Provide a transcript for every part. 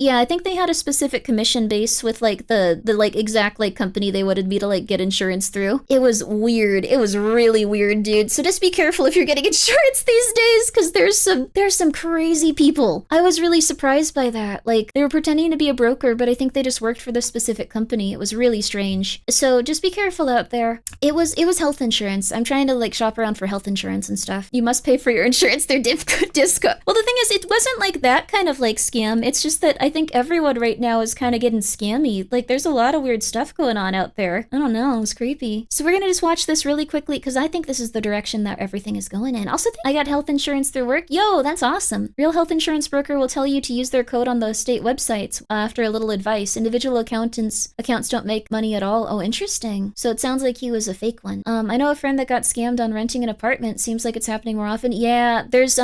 Yeah, I think they had a specific commission base with like the like exact like company they wanted me to like get insurance through. It was weird. It was really weird, dude. So just be careful if you're getting insurance these days, because there's some crazy people. I was really surprised by that. Like, they were pretending to be a broker, but I think they just worked for this specific company. It was really strange. So just be careful out there. It was health insurance. I'm trying to like shop around for health insurance and stuff. You must pay for your insurance through Disco. Well, the thing is, it wasn't like that kind of like scam. It's just that I think everyone right now is kind of getting scammy. Like, there's a lot of weird stuff going on out there. I don't know. It's creepy. So we're gonna just watch this really quickly because I think this is the direction that everything is going in. Also, I got health insurance through work. Yo, that's awesome. Real health insurance broker will tell you to use their code on the state websites after a little advice. Individual accounts don't make money at all. Oh, interesting. So it sounds like he was a fake one. I know a friend that got scammed on renting an apartment. Seems like it's happening more often. Yeah, there's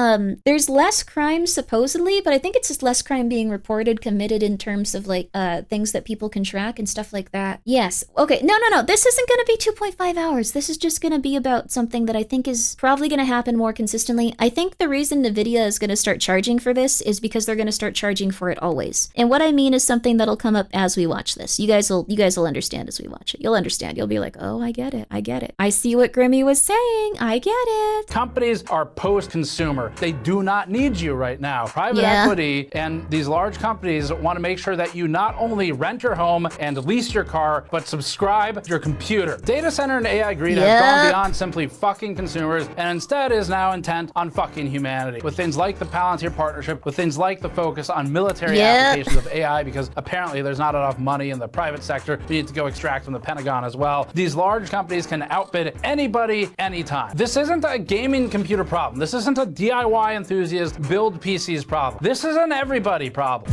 less crime supposedly, but I think it's just less crime being reported, committed in terms of like things that people can track and stuff like that. Yes. Okay. No. This isn't going to be 2.5 hours. This is just going to be about something that I think is probably going to happen more consistently. I think the reason NVIDIA is going to start charging for this is because they're going to start charging for it always. And what I mean is something that'll come up as we watch this. You guys will understand as we watch it. You'll understand. You'll be like, oh, I get it. I see what Grimmi was saying. I get it. Companies are post-consumer. They do not need you right now. Private equity and these large companies want to make sure that you not only rent your home and lease your car, but subscribe to your computer. Data center and AI greed has gone beyond simply fucking consumers and instead is now intent on fucking humanity. With things like the Palantir partnership, with things like the focus on military applications of AI, because apparently there's not enough money in the private sector. We need to go extract from the Pentagon as well. These large companies can outbid anybody, anytime. This isn't a gaming computer problem. This isn't a DIY enthusiast build PCs problem. This is an everybody problem.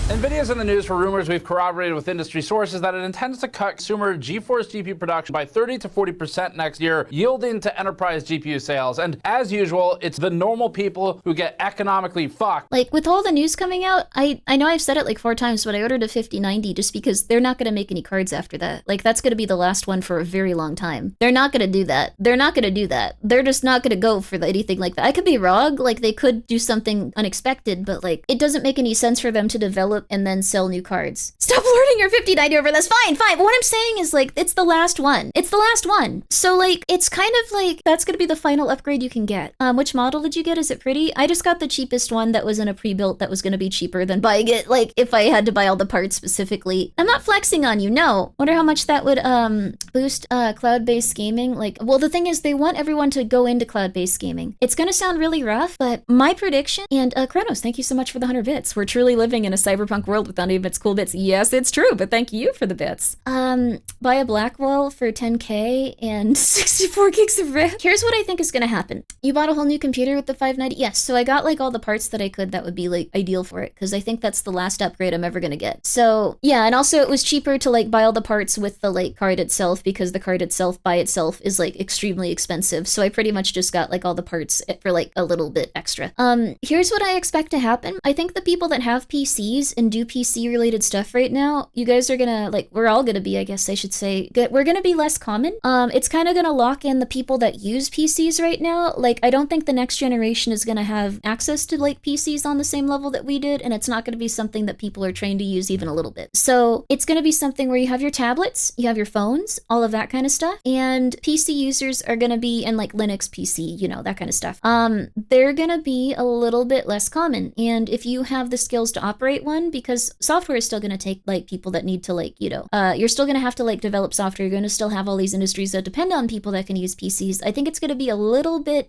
NVIDIA's in the news for rumors we've corroborated with industry sources that it intends to cut consumer GeForce GPU production by 30 to 40% next year, yielding to enterprise GPU sales. And as usual, it's the normal people who get economically fucked. Like, with all the news coming out, I know I've said it like 4 times, but I ordered a 5090 just because they're not going to make any cards after that. Like, that's going to be the last one for a very long time. They're not going to do that. They're just not going to go for anything like that. I could be wrong. Like, they could do something unexpected, but like, it doesn't make any sense for them to develop and then sell new cards. Stop lording your 5090 over this. Fine. But what I'm saying is, like, it's the last one. So, like, it's kind of like, that's gonna be the final upgrade you can get. Which model did you get? Is it pretty? I just got the cheapest one that was in a pre-built that was gonna be cheaper than buying it, like, if I had to buy all the parts specifically. I'm not flexing on you, no. Wonder how much that would, boost, cloud-based gaming. Like, well, the thing is, they want everyone to go into cloud-based gaming. It's gonna sound really rough, but my prediction, and, Kronos, thank you so much for the 100 bits. We're truly living in a cyberpunk world with any of its cool bits. Yes, it's true, but thank you for the bits. Buy a Blackwell for 10K and 64 gigs of RAM. Here's what I think is gonna happen. You bought a whole new computer with the 590? Yes, so I got like all the parts that I could that would be like ideal for it, because I think that's the last upgrade I'm ever gonna get. So yeah, and also it was cheaper to like buy all the parts with the like card itself, because the card itself by itself is like extremely expensive. So I pretty much just got like all the parts for like a little bit extra. Here's what I expect to happen. I think the people that have PCs and do PC related stuff right now, you guys are gonna, like, we're all gonna be, I guess I should say, we're gonna be less common. It's kind of gonna lock in the people that use PCs right now. Like, I don't think the next generation is gonna have access to like PCs on the same level that we did, and it's not gonna be something that people are trained to use even a little bit. So it's gonna be something where you have your tablets, you have your phones, all of that kind of stuff, and PC users are gonna be, and like Linux PC, you know, that kind of stuff. They're gonna be a little bit less common, and if you have the skills to operate one, because software is still going to take like people that need to like, you know, you're still going to have to like develop software. You're going to still have all these industries that depend on people that can use PCs. I think it's going to be a little bit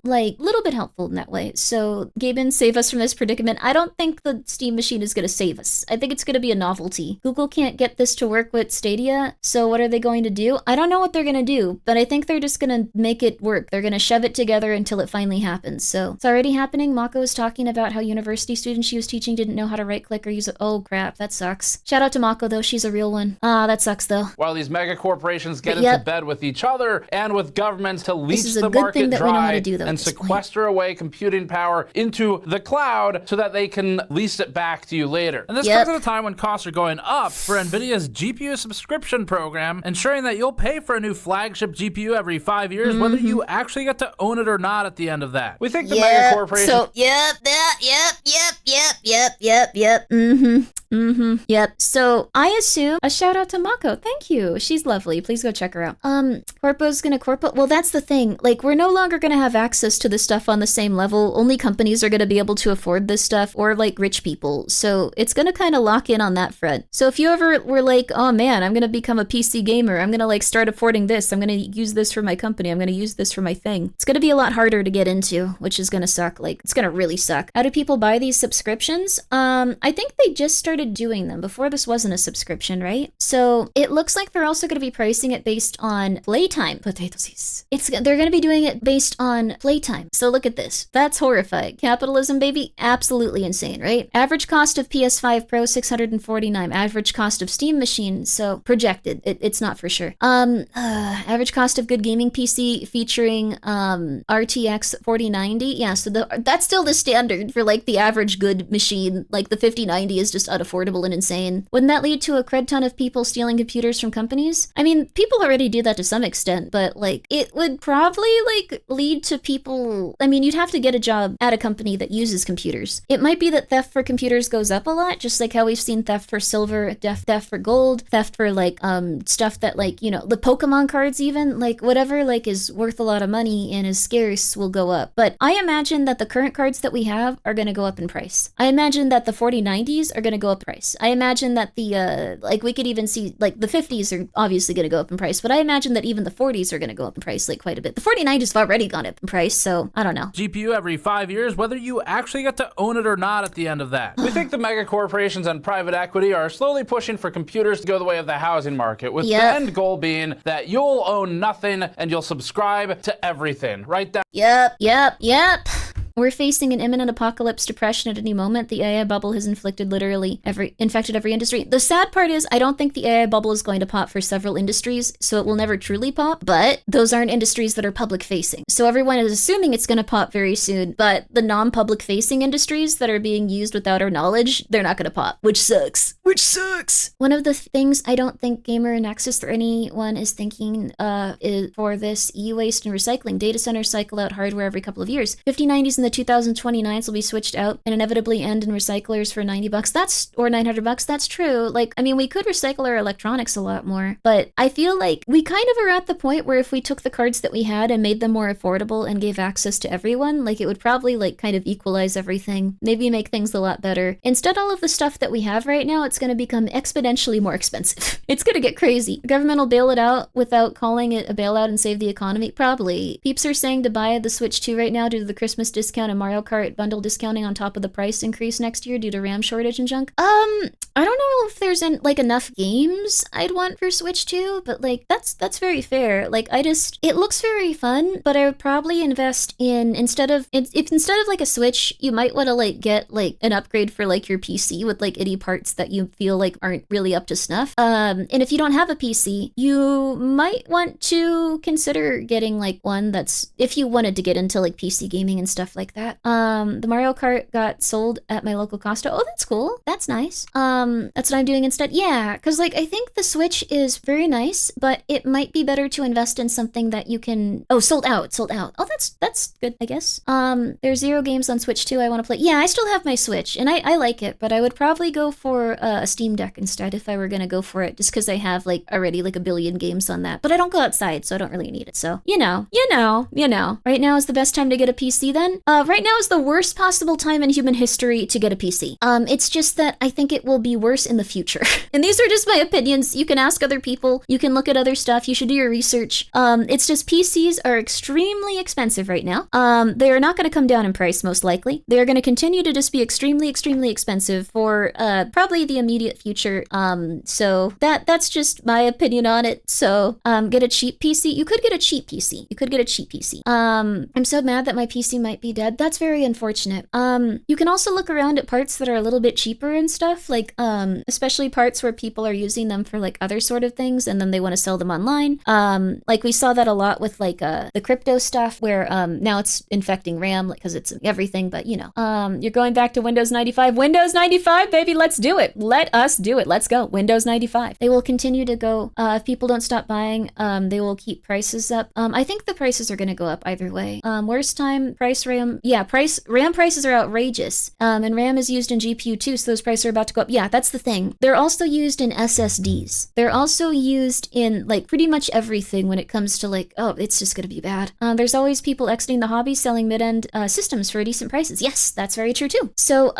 helpful in that way. So Gaben, save us from this predicament. I don't think the Steam machine is going to save us. I think it's going to be a novelty. Google can't get this to work with Stadia. So what are they going to do? I don't know what they're going to do, but I think they're just going to make it work. They're going to shove it together until it finally happens. So it's already happening. Mako was talking about how university students she was teaching didn't know how to right click or use it. Oh crap, that sucks. Shout out to Mako though, she's a real one. That sucks though. While these mega corporations get into bed with each other and with governments to leech the market dry and sequester away computing power into the cloud so that they can lease it back to you later. And this comes at a time when costs are going up for NVIDIA's GPU subscription program, ensuring that you'll pay for a new flagship GPU every 5 years, whether you actually get to own it or not at the end of that. We think the mega corporations... So, yep. Yep. Yep. So I assume a shout out to Mako. Thank you. She's lovely. Please go check her out. Corpo's gonna corpo. Well, that's the thing. Like, we're no longer gonna have access to this stuff on the same level. Only companies are gonna be able to afford this stuff, or like rich people. So it's gonna kind of lock in on that front. So if you ever were like, oh man, I'm gonna become a PC gamer, I'm gonna like start affording this, I'm gonna use this for my company, I'm gonna use this for my thing, it's gonna be a lot harder to get into, which is gonna suck. Like, it's gonna really suck. How do people buy these subscriptions? I think they just started doing them. Before, this wasn't a subscription, right? So it looks like they're also going to be pricing it based on playtime. Potatoes. They're going to be doing it based on playtime. So look at this. That's horrifying. Capitalism, baby. Absolutely insane, right? Average cost of PS5 Pro, $649. Average cost of Steam machine, so projected. It's not for sure. Average cost of good gaming PC featuring RTX 4090. Yeah, so that's still the standard for like the average good machine. Like the 5090 is just unaffordable and insane. Wouldn't that lead to a cred ton of people stealing computers from companies? I mean, people already do that to some extent, but like it would probably like lead to people. I mean, you'd have to get a job at a company that uses computers. It might be that theft for computers goes up a lot, just like how we've seen theft for silver, theft for gold, theft for like stuff that like, you know, the Pokemon cards, even like whatever like is worth a lot of money and is scarce will go up. But I imagine that the current cards that we have are going to go up in price. I imagine that the 4090s are going to go up in price. I imagine that the like we could even see like the 50s are obviously going to go up in price, but I imagine that even the 40s are going to go up in price like quite a bit. The 4090s have already gone up in price, so I don't know. GPU every 5 years, whether you actually get to own it or not at the end of that. We think the mega corporations and private equity are slowly pushing for computers to go the way of the housing market, with the end goal being that you'll own nothing and you'll subscribe to everything. Right there. Yep. We're facing an imminent apocalypse depression at any moment. The AI bubble has infected every industry. The sad part is I don't think the AI bubble is going to pop for several industries, so it will never truly pop, but those aren't industries that are public facing. So everyone is assuming it's going to pop very soon, but the non-public facing industries that are being used without our knowledge, they're not going to pop, which sucks. One of the things I don't think Gamer Nexus or anyone is thinking is for this e-waste and recycling. Data centers cycle out hardware every couple of years. 5090s in the 2029s will be switched out and inevitably end in recyclers for $90. Or $900. That's true. Like, I mean, we could recycle our electronics a lot more, but I feel like we kind of are at the point where if we took the cards that we had and made them more affordable and gave access to everyone, like it would probably like kind of equalize everything, maybe make things a lot better. Instead, all of the stuff that we have right now, it's going to become exponentially more expensive. It's going to get crazy. The government will bail it out without calling it a bailout and save the economy. Probably. Peeps are saying to buy the Switch 2 right now due to the Christmas discount and Mario Kart bundle discounting on top of the price increase next year due to RAM shortage and junk. I don't know if there's like enough games I'd want for Switch 2, but like that's very fair. Like it looks very fun, but I would probably invest in instead of like a Switch, you might want to like get like an upgrade for like your PC with like any parts that you feel like aren't really up to snuff. And if you don't have a PC, you might want to consider getting like one that's, if you wanted to get into like PC gaming and stuff like that. The Mario Kart got sold at my local Costa. Oh, that's cool. That's nice. That's what I'm doing instead. Yeah, because like I think the Switch is very nice, but it might be better to invest in something that you can. Oh, sold out. Oh, that's good, I guess. There's 0 games on Switch 2 I want to play. Yeah, I still have my Switch, and I like it, but I would probably go for a Steam Deck instead if I were gonna go for it, just because I have like already like a billion games on that. But I don't go outside, so I don't really need it. So you know. Right now is the best time to get a PC. Then, right now is the worst possible time in human history to get a PC. It's just that I think it will be worse in the future. And these are just my opinions. You can ask other people. You can look at other stuff. You should do your research. It's just PCs are extremely expensive right now. They are not going to come down in price, most likely. They are going to continue to just be extremely, extremely expensive for probably the immediate future. So that's just my opinion on it. So get a cheap PC. You could get a cheap PC. I'm so mad that my PC might be dead. That's very unfortunate. You can also look around at parts that are a little bit cheaper and stuff, like especially parts where people are using them for like other sort of things and then they want to sell them online. Like we saw that a lot with like the crypto stuff where now it's infecting RAM because it's everything, but you know, you're going back to Windows 95. Windows 95, baby, let's do it. Let us do it. Let's go. Windows 95. They will continue to go. If people don't stop buying, they will keep prices up. I think the prices are going to go up either way. Worst time, price yeah, RAM prices are outrageous. And RAM is used in GPU too, so those prices are about to go up. Yeah, that's the thing. They're also used in SSDs. They're also used in like pretty much everything when it comes to like, oh, it's just gonna be bad. There's always people exiting the hobby selling mid-end systems for decent prices. Yes, that's very true too. So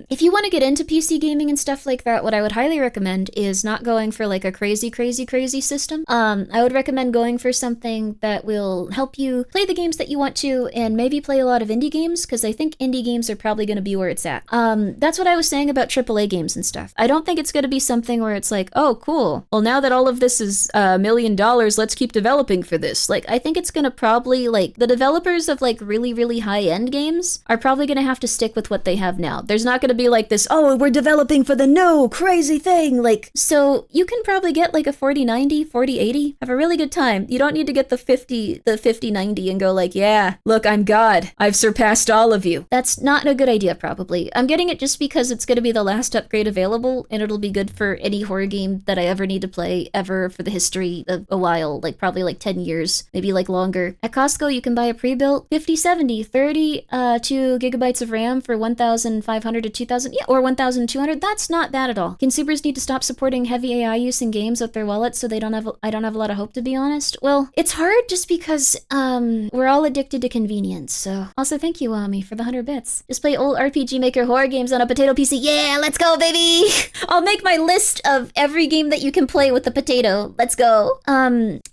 if you want to get into PC gaming and stuff like that, what I would highly recommend is not going for like a crazy system. I would recommend going for something that will help you play the games that you want to and maybe play a lot of indie games, because I think indie games are probably going to be where it's at. That's what I was saying about AAA games and stuff. I don't think it's going to be something where it's like, oh, cool. Well, now that all of this is $1 million, let's keep developing for this. Like, I think it's going to probably, like, the developers of, like, really, really high-end games are probably going to have to stick with what they have now. There's not going to be, like, this, oh, we're developing for the no crazy thing. Like, so you can probably get, like, a 4090, 4080, have a really good time. You don't need to get the 5090 and go, like, yeah, look, I'm God. I've surpassed all of you. That's not a good idea, probably. I'm getting it just because it's going to be the last upgrade available, and it'll be good for any horror game that I ever need to play ever for the history of a while, like probably like 10 years, maybe like longer. At Costco, you can buy a pre-built 5070, 32 gigabytes of RAM for 1,500 to 2,000, yeah, or 1,200. That's not bad at all. Consumers need to stop supporting heavy AI use in games with their wallets, so I don't have a lot of hope, to be honest. Well, it's hard just because we're all addicted to convenience. So also thank you, Ami, for the 100 bits. Just play old RPG Maker horror games on a potato PC. Yeah, let's go, baby. I'll make my list of every game that you can play with the potato. Let's go.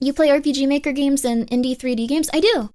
You play RPG Maker games and indie 3D games? I do.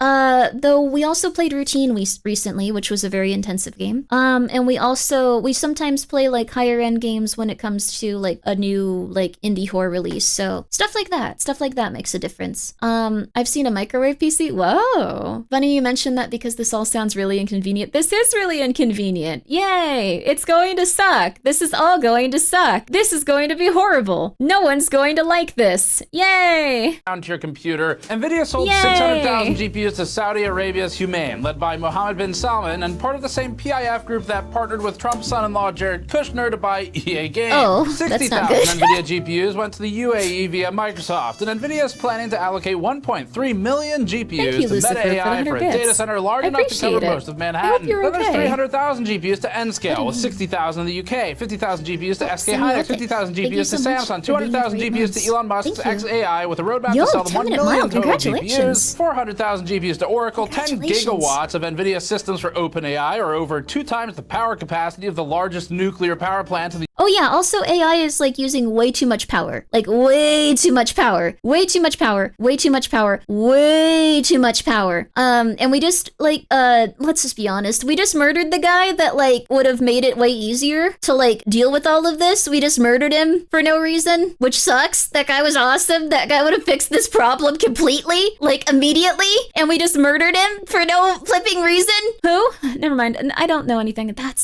Though we also played Routine recently, which was a very intensive game. And we sometimes play like higher end games when it comes to like a new like indie horror release. So stuff like that makes a difference. I've seen a microwave PC. Whoa. Funny you mentioned that because this all sounds really inconvenient. This is really inconvenient. Yay. It's going to suck. This is all going to suck. This is going to be horrible. No one's going to like this. Yay. Onto your computer. NVIDIA sold 600,000 GPUs to Saudi Arabia's Humane, led by Mohammed bin Salman, and part of the same PIF group that partnered with Trump's son-in-law Jared Kushner to buy EA Games. Oh, 60,000 NVIDIA GPUs went to the UAE via Microsoft, and NVIDIA is planning to allocate 1.3 million GPUs to Meta AI for a data center large enough to cover most of Manhattan. Then there's 300,000 GPUs to Nscale, with 60,000 in the UK, 50,000 GPUs to SK Hynix, 50,000 GPUs to Samsung, 200,000 GPUs to Elon Musk's xAI, with a roadmap to sell them 1 million total GPUs, 400,000 GPUs to Oracle, 10 gigawatts of NVIDIA systems for OpenAI, or over 2 times the power capacity of the largest nuclear power plant in the Oh yeah, also AI is like using way too much power. Like way too much power. Way too much power. Way too much power. Way too much power. And we just like let's just be honest. We just murdered the guy that like would have made it way easier to like deal with all of this. We just murdered him for no reason, which sucks. That guy was awesome. That guy would have fixed this problem completely, like immediately, and we just murdered him for no flipping reason. Who? Never mind. I don't know anything. That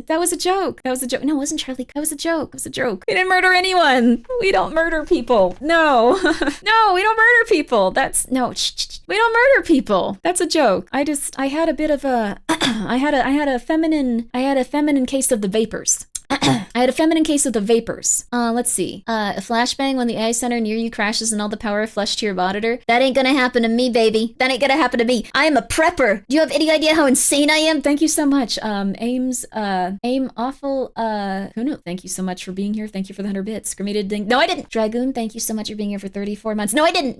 was a joke. That was a joke. No, it wasn't Charlie. That was a joke. It was a joke. We didn't murder anyone. We don't murder people. No. No, we don't murder people. No. We don't murder people. That's a joke. I had a bit of a I had a feminine case of the vapors. I had a feminine case of the vapors. Let's see. A flashbang when the AI center near you crashes and all the power flushed to your monitor. That ain't gonna happen to me, baby. That ain't gonna happen to me. I am a prepper. Do you have any idea how insane I am? Thank you so much. Aim awful, Kuno, thank you so much for being here. Thank you for the 100 bits. Grimmi ding. No, I didn't. Dragoon, thank you so much for being here for 34 months. No, I didn't.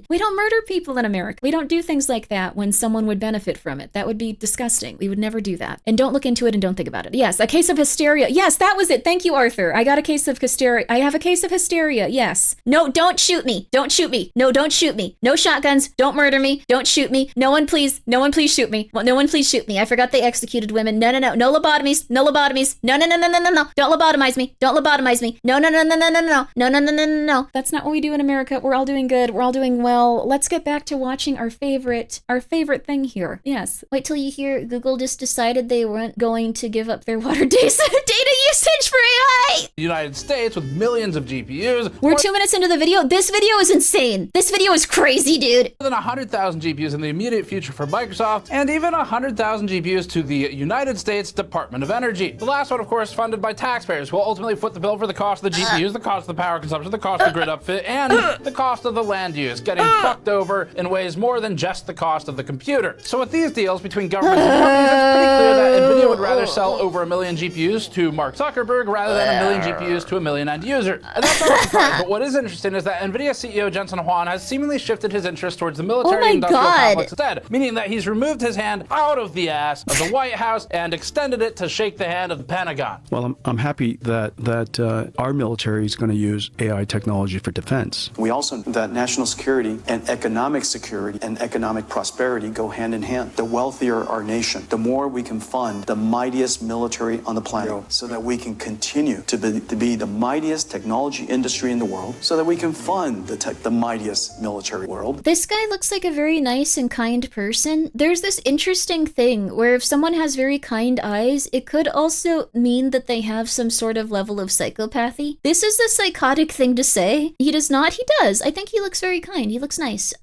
We don't murder people in America. We don't do things like that when someone would benefit from it. That would be disgusting. We would never do that. And don't look into it and don't think about it. Yes, a case of hysteria. Yes, that was it. Thank you, Arthur. I got a case of hysteria. I have a case of hysteria. Yes. No, don't shoot me. Don't shoot me. No, don't shoot me. No shotguns. Don't murder me. Don't shoot me. No one please shoot me. Well, no one please shoot me. I forgot they executed women. No. No lobotomies. No. Don't lobotomize me. No. That's not what we do in America. We're all doing good. We're all doing well. Let's get back to watching our favorite thing here. Yes. Wait till you hear Google just decided they weren't going to give up their water data usage for AI. The United States with millions of GPUs. We're 2 minutes into the video. This video is insane. This video is crazy, dude. More than 100,000 GPUs in the immediate future for Microsoft, and even 100,000 GPUs to the United States Department of Energy. The last one, of course, funded by taxpayers, who will ultimately foot the bill for the cost of the GPUs, the cost of the power consumption, the cost of the grid upfit, and the cost of the land use, getting fucked over in ways more than just the cost of the computer. So with these deals between governments and companies, it's pretty clear that NVIDIA would rather sell over 1 million GPUs to Mark Zuckerberg rather than 1 million GPUs to 1 million end users. And that's not surprising, but what is interesting is that NVIDIA CEO Jensen Huang has seemingly shifted his interest towards the military-industrial complex instead, meaning that he's removed his hand out of the ass of the White House and extended it to shake the hand of the Pentagon. Well, I'm happy that our military is going to use AI technology for defense. We also know that national security and economic security and economic prosperity go hand in hand. The wealthier our nation, the more we can fund the mightiest military on the planet, so that we can continue to be the mightiest technology industry in the world, so that we can fund the mightiest military world. This guy looks like a very nice and kind person. There's this interesting thing where if someone has very kind eyes, it could also mean that they have some sort of level of psychopathy. This is a psychotic thing to say. He does not. He does. I think he looks very kind. He looks nice.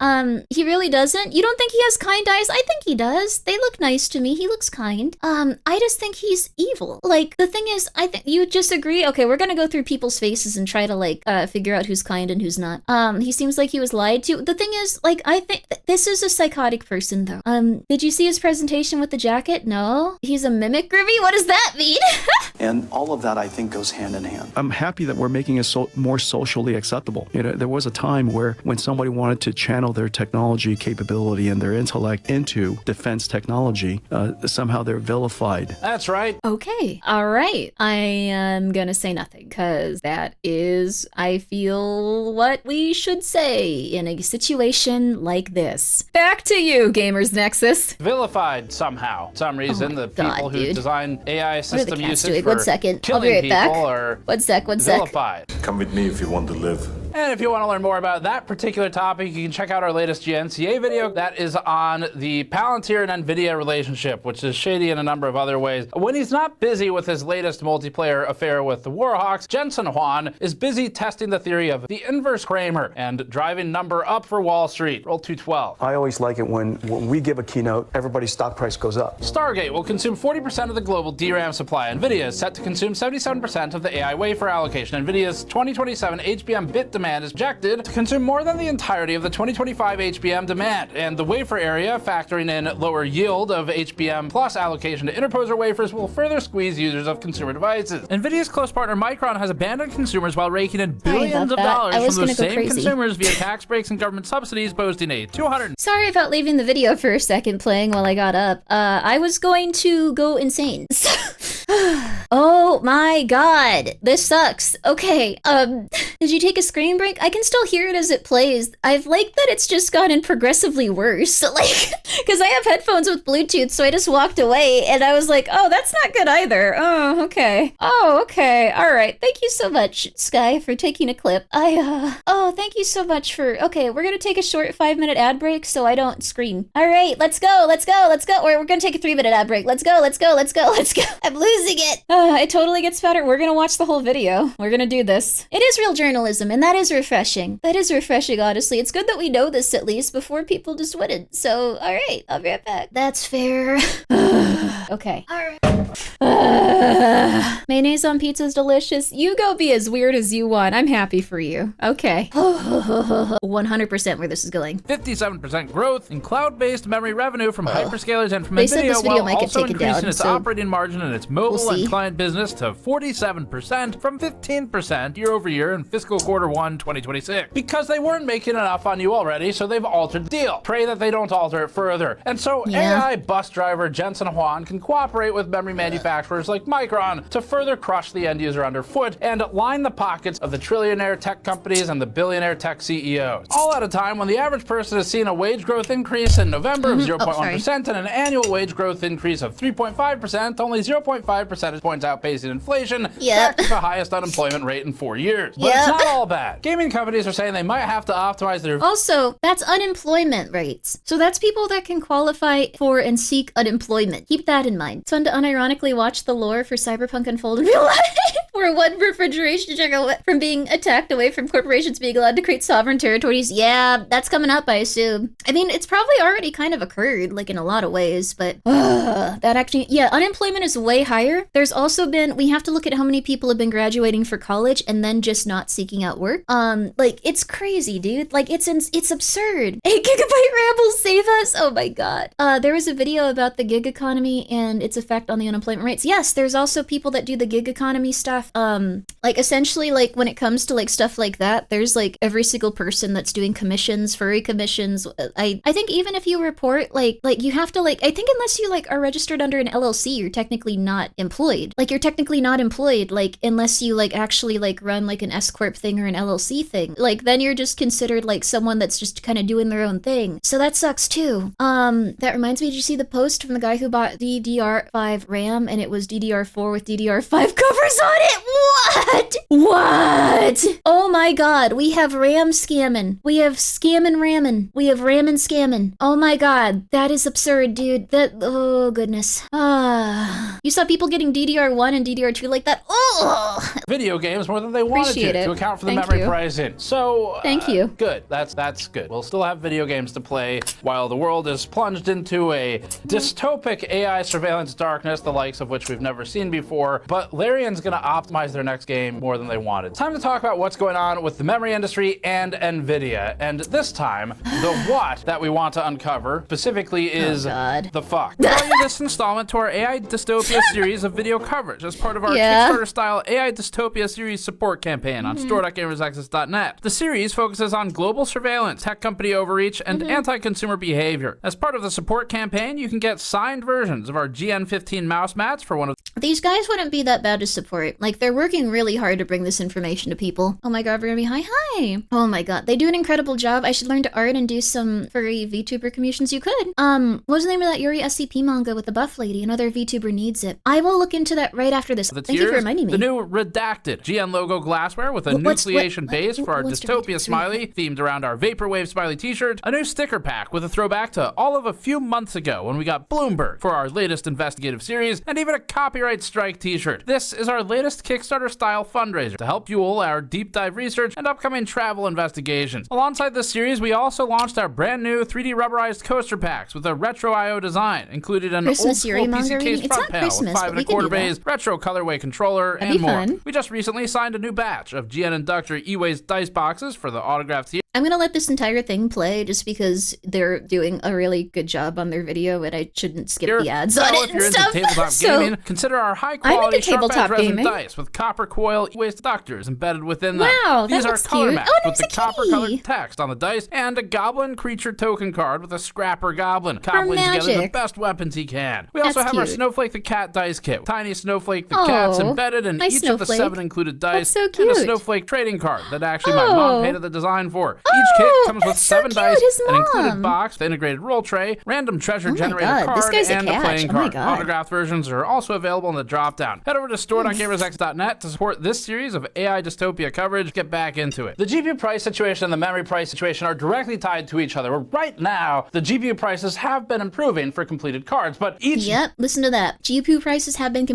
He really doesn't. You don't think he has kind eyes? I think he does. They look nice to me. He looks kind. I just think he's evil. Like, the thing is, I think you just agree. Okay, we're gonna go through people's faces and try to like figure out who's kind and who's not. He seems like he was lied to. The thing is, like, I think this is a psychotic person though. Did you see his presentation with the jacket? No? He's a mimic, Grimmi? What does that mean? And all of that, I think, goes hand in hand. I'm happy that we're making it more socially acceptable. You know, there was a time where when somebody wanted to channel their technology capability and their intellect into defense technology, somehow they're vilified. That's right. Okay. All right. I am gonna say nothing because that is, I feel, what we should say in a situation like this. Back to you, Gamers Nexus. Vilified somehow. For some reason, the people who design AI system usage for 1 second. I'll be killing right people back. are 1 sec. vilified. Come with me if you want to live. And if you want to learn more about that particular topic, you can check out our latest GNCA video that is on the Palantir and NVIDIA relationship, which is shady in a number of other ways. When he's not busy with his latest multiplayer affair with the Warhawks, Jensen Huang is busy testing the theory of the inverse Kramer and driving number up for Wall Street. Roll 212. I always like it when we give a keynote, everybody's stock price goes up. Stargate will consume 40% of the global DRAM supply. NVIDIA is set to consume 77% of the AI wafer allocation. NVIDIA's 2027 HBM bit demand is projected to consume more than the entirety of the 2025 HBM demand, and the wafer area, factoring in lower yield of HBM plus allocation to interposer wafers, will further squeeze users of consumer devices. NVIDIA's close partner Micron has abandoned consumers while raking in billions of dollars from those same consumers via tax breaks and government subsidies, boasting a 200. Sorry about leaving the video for a second playing while I got up. I was going to go insane. Oh my god, this sucks. Okay, did you take a screen break? I can still hear it as it plays. I've liked that it's just gotten progressively worse. Like, because I have headphones with Bluetooth, so I just walked away and I was like, oh, that's not good either. Oh, okay. Oh, okay. All right. Thank you so much, Sky, for taking a clip. Oh, thank you so much for, okay, we're gonna take a short 5-minute ad break so I don't scream. All right, let's go. Or we're gonna take a 3-minute ad break. Let's go. I'm losing it. It totally gets better. We're gonna watch the whole video. We're gonna do this. It is real journalism, and that is refreshing. That is refreshing, honestly. It's good that we know this at least before people just wouldn't. So, all right, I'll be right back. That's fair. Okay. All right. Mayonnaise on pizza is delicious. You go be as weird as you want. I'm happy for you. Okay. 100% where this is going. 57% growth in cloud-based memory revenue from hyperscalers and from They said NVIDIA, this video while might get also taken increasing down, its so operating margin in its mobile we'll see. and client business to 47% from 15% year over year in fiscal quarter 1, 2026. Because they weren't making enough on you already, so they've altered the deal. Pray that they don't alter it further. And so AI bus driver Jensen Huang can cooperate with memory manufacturers like Micron to further crush the end user underfoot and line the pockets of the trillionaire tech companies and the billionaire tech CEOs. All at a time when the average person has seen a wage growth increase in November of 0.1% and an annual wage growth increase of 3.5%, only 0.5 percentage points outpacing inflation, back to the highest unemployment rate in 4 years. But it's not all bad. Gaming companies are saying they might have to optimize their... Also, that's unemployment rates. So that's people that can qualify for and seek unemployment. Keep that in mind. It's fun to unironically unironically watch the lore for Cyberpunk unfold in real life. We're one refrigeration check away from being attacked away from corporations being allowed to create sovereign territories. Yeah, that's coming up, I assume. I mean, it's probably already kind of occurred, like in a lot of ways, but that actually, yeah, unemployment is way higher. There's also been, we have to look at how many people have been graduating for college and then just not seeking out work. Like, it's crazy, dude. Like, it's absurd. 8 gigabyte RAM will save us. Oh my God. There was a video about the gig economy and its effect on the unemployment rates. Yes, there's also people that do the gig economy stuff. Like essentially, like when it comes to like stuff like that, there's like every single person that's doing commissions, furry commissions. I think even if you report like you have to like, I think unless you like are registered under an LLC, you're technically not employed. Like you're technically not employed, like unless you like actually like run like an S Corp thing or an LLC thing. Like then you're just considered like someone that's just kind of doing their own thing. So that sucks too. That reminds me, did you see the post from the guy who bought DDR5 RAM and it was DDR4 with DDR5 covers on it? What? Oh my God, we have RAM scamming. We have scamming ramming. We have ramming scamming. Oh my God, that is absurd, dude. That, oh goodness. You saw people getting DDR1 and DDR2 like that? Oh! Video games more than they wanted to account for the memory pricing. So, thank you. Good, that's good. We'll still have video games to play while the world is plunged into a dystopic AI surveillance darkness, the likes of which we've never seen before, but Larian's gonna optimize their next game more than they wanted. Time to talk about what's going on with the memory industry and NVIDIA, and this time, the what that we want to uncover specifically is the fuck. Bringing this installment to our AI Dystopia series of video coverage as part of our Kickstarter-style AI Dystopia series support campaign on store.gamersaccess.net. The series focuses on global surveillance, tech company overreach, and anti-consumer behavior. As part of the support campaign, you can get signed versions of our GN15 mouse mats for one of these guys wouldn't be that bad to support. Like, they're working really hard to bring this information to people. Oh my God, Grimmi, hi. Oh my God, they do an incredible job. I should learn to art and do some furry VTuber commissions. You could. What was the name of that Yuri SCP manga with the buff lady? Another VTuber needs it. I will look into that right after this. Thank you for reminding me. The new Redacted GN logo glassware with a nucleation base for our Dystopia smiley themed around our Vaporwave smiley t-shirt. A new sticker pack with a throwback to all of a few months ago when we got Bloomberg for our latest investigative series, and even a copyright strike t-shirt. This is our latest Kickstarter style fundraiser to help fuel our deep dive research and upcoming travel investigations. Alongside this series, we also launched our brand new 3D rubberized coaster packs with a retro IO design, included an Christmas old school PC case front panel with 5 1/4 bays, retro colorway controller, and more. We just recently signed a new batch of GN Inductor E-Ways dice boxes for the autographed here. I'm gonna let this entire thing play just because they're doing a really good job on their video and I shouldn't skip the ads on it if you're and stuff. Into tabletop gaming, consider our high-quality sharp-edge resin dice with copper coil E-Ways deductors embedded within them. Wow, These are color maps with the kitty. copper-colored text on the dice and a goblin creature token card with a scrapper goblin, cobbling together the best weapons he can. We also have our Snowflake the Cat dice kit. Tiny Snowflake the Cat's embedded in each of the 7 included dice, and a Snowflake trading card that actually my mom painted the design for. Each kit comes with 7 dice, an included box, the integrated roll tray, random treasure generator card, and a playing card. Autographed versions are also available in the drop-down. Head over to store.gamersx.net to support this series of AI Dystopia coverage. Get back into it. The GPU price situation and the memory price situation are directly tied to each other. Right now, the GPU prices have been improving for completed cards, but each... Yep, listen to that. GPU prices have been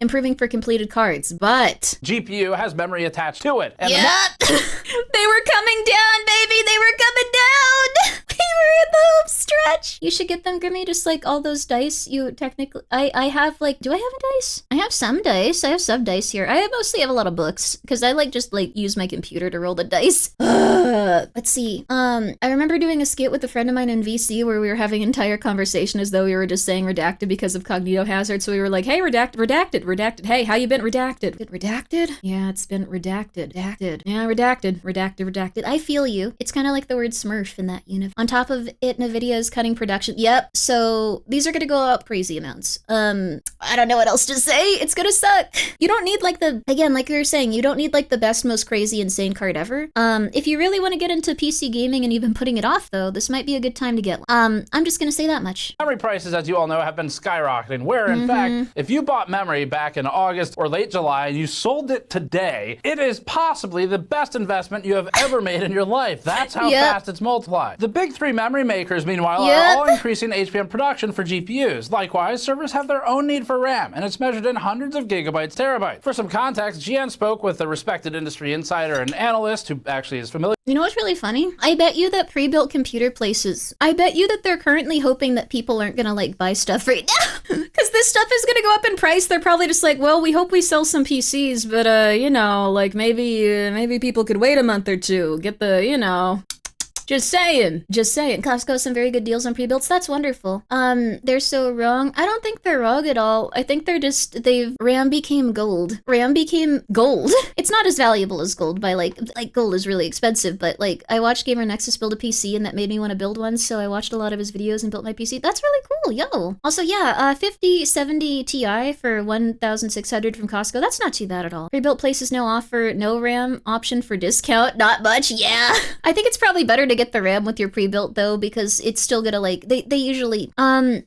improving for completed cards, but... GPU has memory attached to it. And they were coming down, baby! They were coming down! We were in the home stretch! You should get them, Grimmi, just like all those dice you technically... I have like... Do I have a dice? I have some dice. I have some dice here. I mostly have a lot of books, because I just use my computer to roll the dice. Let's see. I remember doing a skit with a friend of mine in VC where we were having an entire conversation as though we were just saying redacted because of cognito hazard. So we were like, hey, redacted. Hey, how you been? Redacted. Redacted? Yeah, it's been redacted. Yeah, redacted. I feel you. It's kind of like the word smurf in that univ. On top of it, NVIDIA is cutting production. Yep. So these are going to go up crazy amounts. I don't know what else to say. It's going to suck. You don't need like like we were saying, you don't need like the best, most crazy, insane card ever. If you really want to get into PC gaming and you've been putting it off though, this might be a good time to get one. I'm just going to say that much. Memory prices, as you all know, have been skyrocketing, where in fact, if you bought memory back in August or late July and you sold it today, it is possibly the best investment you have ever made in your life. That's how fast it's multiplied. The big 3 memory makers, meanwhile, meanwhile, are all increasing HBM production for GPUs. Likewise, servers have their own need for RAM, and it's measured in hundreds of gigabytes, terabytes. For some context, GN spoke with a respected industry insider and analyst who actually is familiar. You know what's really funny? I bet you that pre-built computer places, I bet you that they're currently hoping that people aren't gonna like buy stuff right now. Because this stuff is gonna go up in price. They're probably just like, well, we hope we sell some PCs, but you know, like maybe people could wait a month or two, get the, you know. Just saying. Costco has some very good deals on pre-builts. That's wonderful. They're so wrong. I don't think they're wrong at all. I think RAM became gold. RAM became gold. It's not as valuable as gold by like gold is really expensive, but like I watched Gamer Nexus build a PC and that made me want to build one, so I watched a lot of his videos and built my PC. That's really cool, yo. Also, yeah, 5070 Ti for 1,600 from Costco. That's not too bad at all. Pre-built places now offer no RAM option for discount. Not much, yeah. I think it's probably better to get the RAM with your pre-built though, because it's still gonna like they usually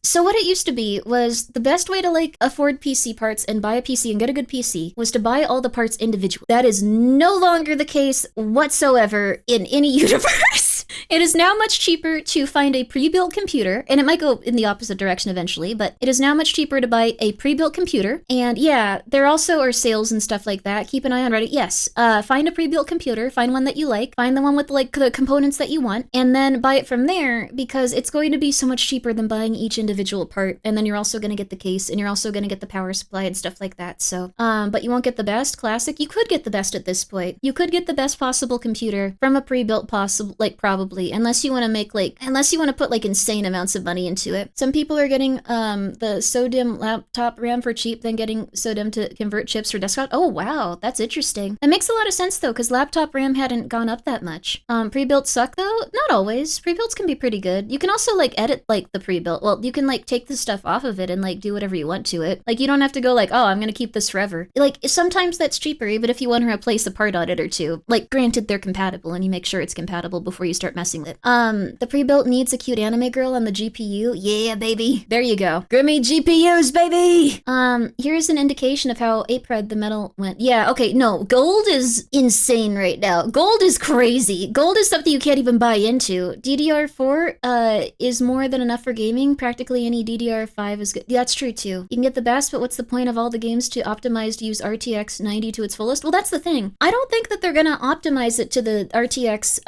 so what it used to be was the best way to like afford PC parts and buy a PC and get a good PC was to buy all the parts individually. That is no longer the case whatsoever in any universe. It is now much cheaper to find a pre-built computer, and it might go in the opposite direction eventually, but it is now much cheaper to buy a pre-built computer. And yeah, there also are sales and stuff like that. Keep an eye on Reddit. Yes, find a pre-built computer, find one that you like, find the one with like the components that you want, and then buy it from there, because it's going to be so much cheaper than buying each individual part. And then you're also going to get the case, and you're also going to get the power supply and stuff like that. So, but you won't get the best classic. You could get the best at this point. You could get the best possible computer from a pre-built probably, unless you want to put like insane amounts of money into it. Some people are getting the SODIMM laptop RAM for cheap, then getting SODIMM to convert chips for desktop. Oh wow, that's interesting. That makes a lot of sense though, because laptop RAM hadn't gone up that much. Pre-built suck though? Not always. Pre-builts can be pretty good. You can also like edit like the pre-built. Well, you can like take the stuff off of it and like do whatever you want to it. Like you don't have to go like, oh, I'm gonna keep this forever. Like sometimes that's cheaper, even if you want to replace a part on it or two. Like granted, they're compatible and you make sure it's compatible before you start messing with it. The pre-built needs a cute anime girl on the GPU. Yeah, baby. There you go. Grimmi GPUs, baby! Here's an indication of how ApeRed the metal went. Yeah, okay, no. Gold is insane right now. Gold is crazy. Gold is something you can't even buy into. DDR4 is more than enough for gaming. Practically any DDR5 is good. Yeah, that's true too. You can get the best, but what's the point of all the games to optimize to use RTX 90 to its fullest? Well, that's the thing. I don't think that they're gonna optimize it to the RTX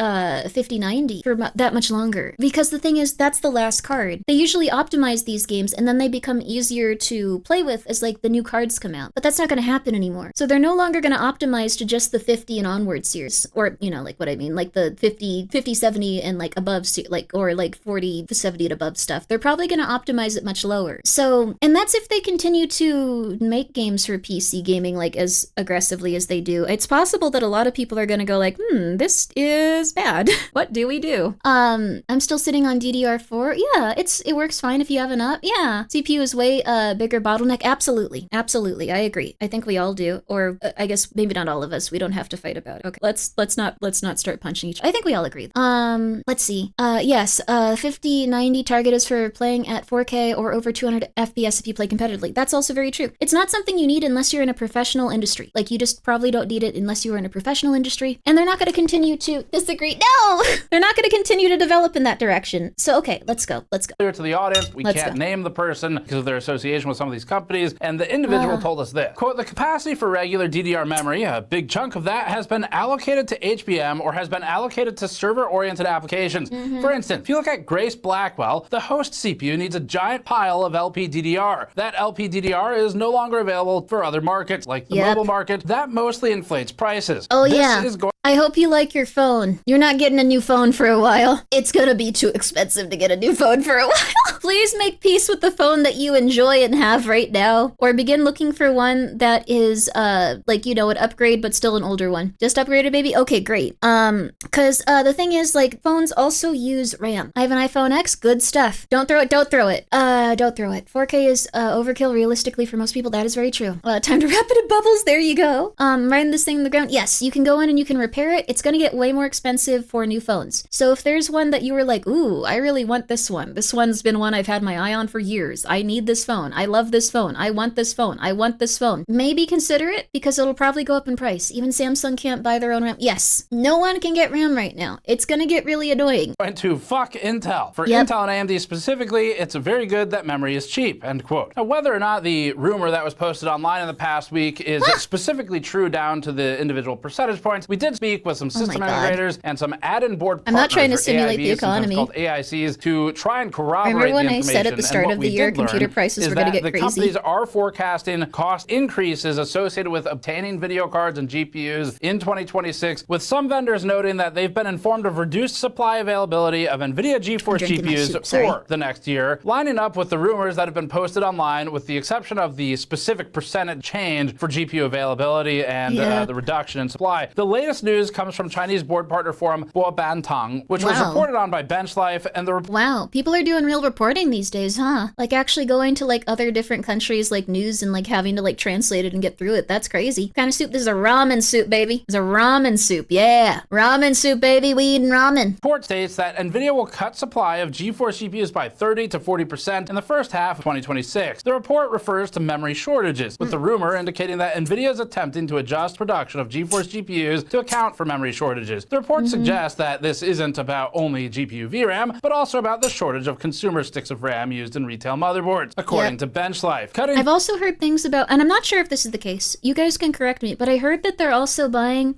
5090 for that much longer. Because the thing is, that's the last card. They usually optimize these games and then they become easier to play with as like the new cards come out. But that's not gonna happen anymore. So they're no longer gonna optimize to just the 50 and onward series. Or, you know, like what I mean, like the 50, 70 and like above, like, or like 40, 70 and above stuff. They're probably gonna optimize it much lower. So, and that's if they continue to make games for PC gaming like as aggressively as they do. It's possible that a lot of people are gonna go like, this is bad. What do we do? I'm still sitting on DDR4. Yeah, it works fine if you have an up. Yeah, CPU is way bigger bottleneck. Absolutely, I agree. I think we all do, or I guess maybe not all of us. We don't have to fight about it. Okay, let's not start punching each. I think we all agree. Let's see. Yes, 5090 target is for playing at 4K or over 200 FPS if you play competitively. That's also very true. It's not something you need unless you're in a professional industry. Like you just probably don't need it unless you are in a professional industry, and they're not going to continue to disagree. No, they're not going to continue to develop in that direction. So okay, let's go. Clear to the audience, we can't name the person because of their association with some of these companies, and the individual told us this. Quote, the capacity for regular DDR memory, a big chunk of that has been allocated to HBM or has been allocated to server-oriented applications. For instance, if you look at Grace Blackwell, the host CPU needs a giant pile of LPDDR. That LPDDR is no longer available for other markets, like the mobile market. That mostly inflates prices. Oh yeah. I hope you like your phone. You're not getting a new phone for a while. It's gonna be too expensive to get a new phone for a while. Please make peace with the phone that you enjoy and have right now, or begin looking for one that is like, you know, an upgrade but still an older one. Just upgraded, baby? Okay, great. Cause the thing is, like, phones also use RAM. I have an iPhone X, good stuff. Don't throw it. Don't throw it. 4K is overkill realistically for most people. That is very true. Time to wrap it in bubbles. There you go. Riding this thing in the ground. Yes, you can go in and you can repair compare it, it's gonna get way more expensive for new phones. So if there's one that you were like, ooh, I really want this one. This one's been one I've had my eye on for years. I need this phone. I love this phone. I want this phone. I want this phone. Maybe consider it because it'll probably go up in price. Even Samsung can't buy their own RAM. Yes, no one can get RAM right now. It's gonna get really annoying. Going to fuck Intel. For Intel and AMD specifically, it's very good that memory is cheap, end quote. Now, whether or not the rumor that was posted online in the past week is specifically true down to the individual percentage points, we did speak with some system integrators and some add-in board partners. I'm not trying to simulate the economy. Called AICs to try and corroborate Remember when the I information. said at the start of the year computer prices were going to get the crazy? Companies are forecasting cost increases associated with obtaining video cards and GPUs in 2026, with some vendors noting that they've been informed of reduced supply availability of NVIDIA GeForce GPUs for the next year, lining up with the rumors that have been posted online, with the exception of the specific percentage change for GPU availability and the reduction in supply. The latest news comes from Chinese board partner forum Bantang, which was reported on by BenchLife, and wow, people are doing real reporting these days, huh? Like actually going to like other different countries like news and like having to like translate it and get through it. That's crazy. What kind of soup? This is a ramen soup, baby. It's a ramen soup. Yeah, ramen soup, baby. We eating ramen. Report states that NVIDIA will cut supply of GeForce GPUs by 30 to 40% in the first half of 2026. The report refers to memory shortages, with the rumor indicating that NVIDIA is attempting to adjust production of GeForce GPUs to account for memory shortages. The report suggests that this isn't about only GPU VRAM, but also about the shortage of consumer sticks of RAM used in retail motherboards, according to BenchLife. I've also heard things about, and I'm not sure if this is the case, you guys can correct me, but I heard that they're also buying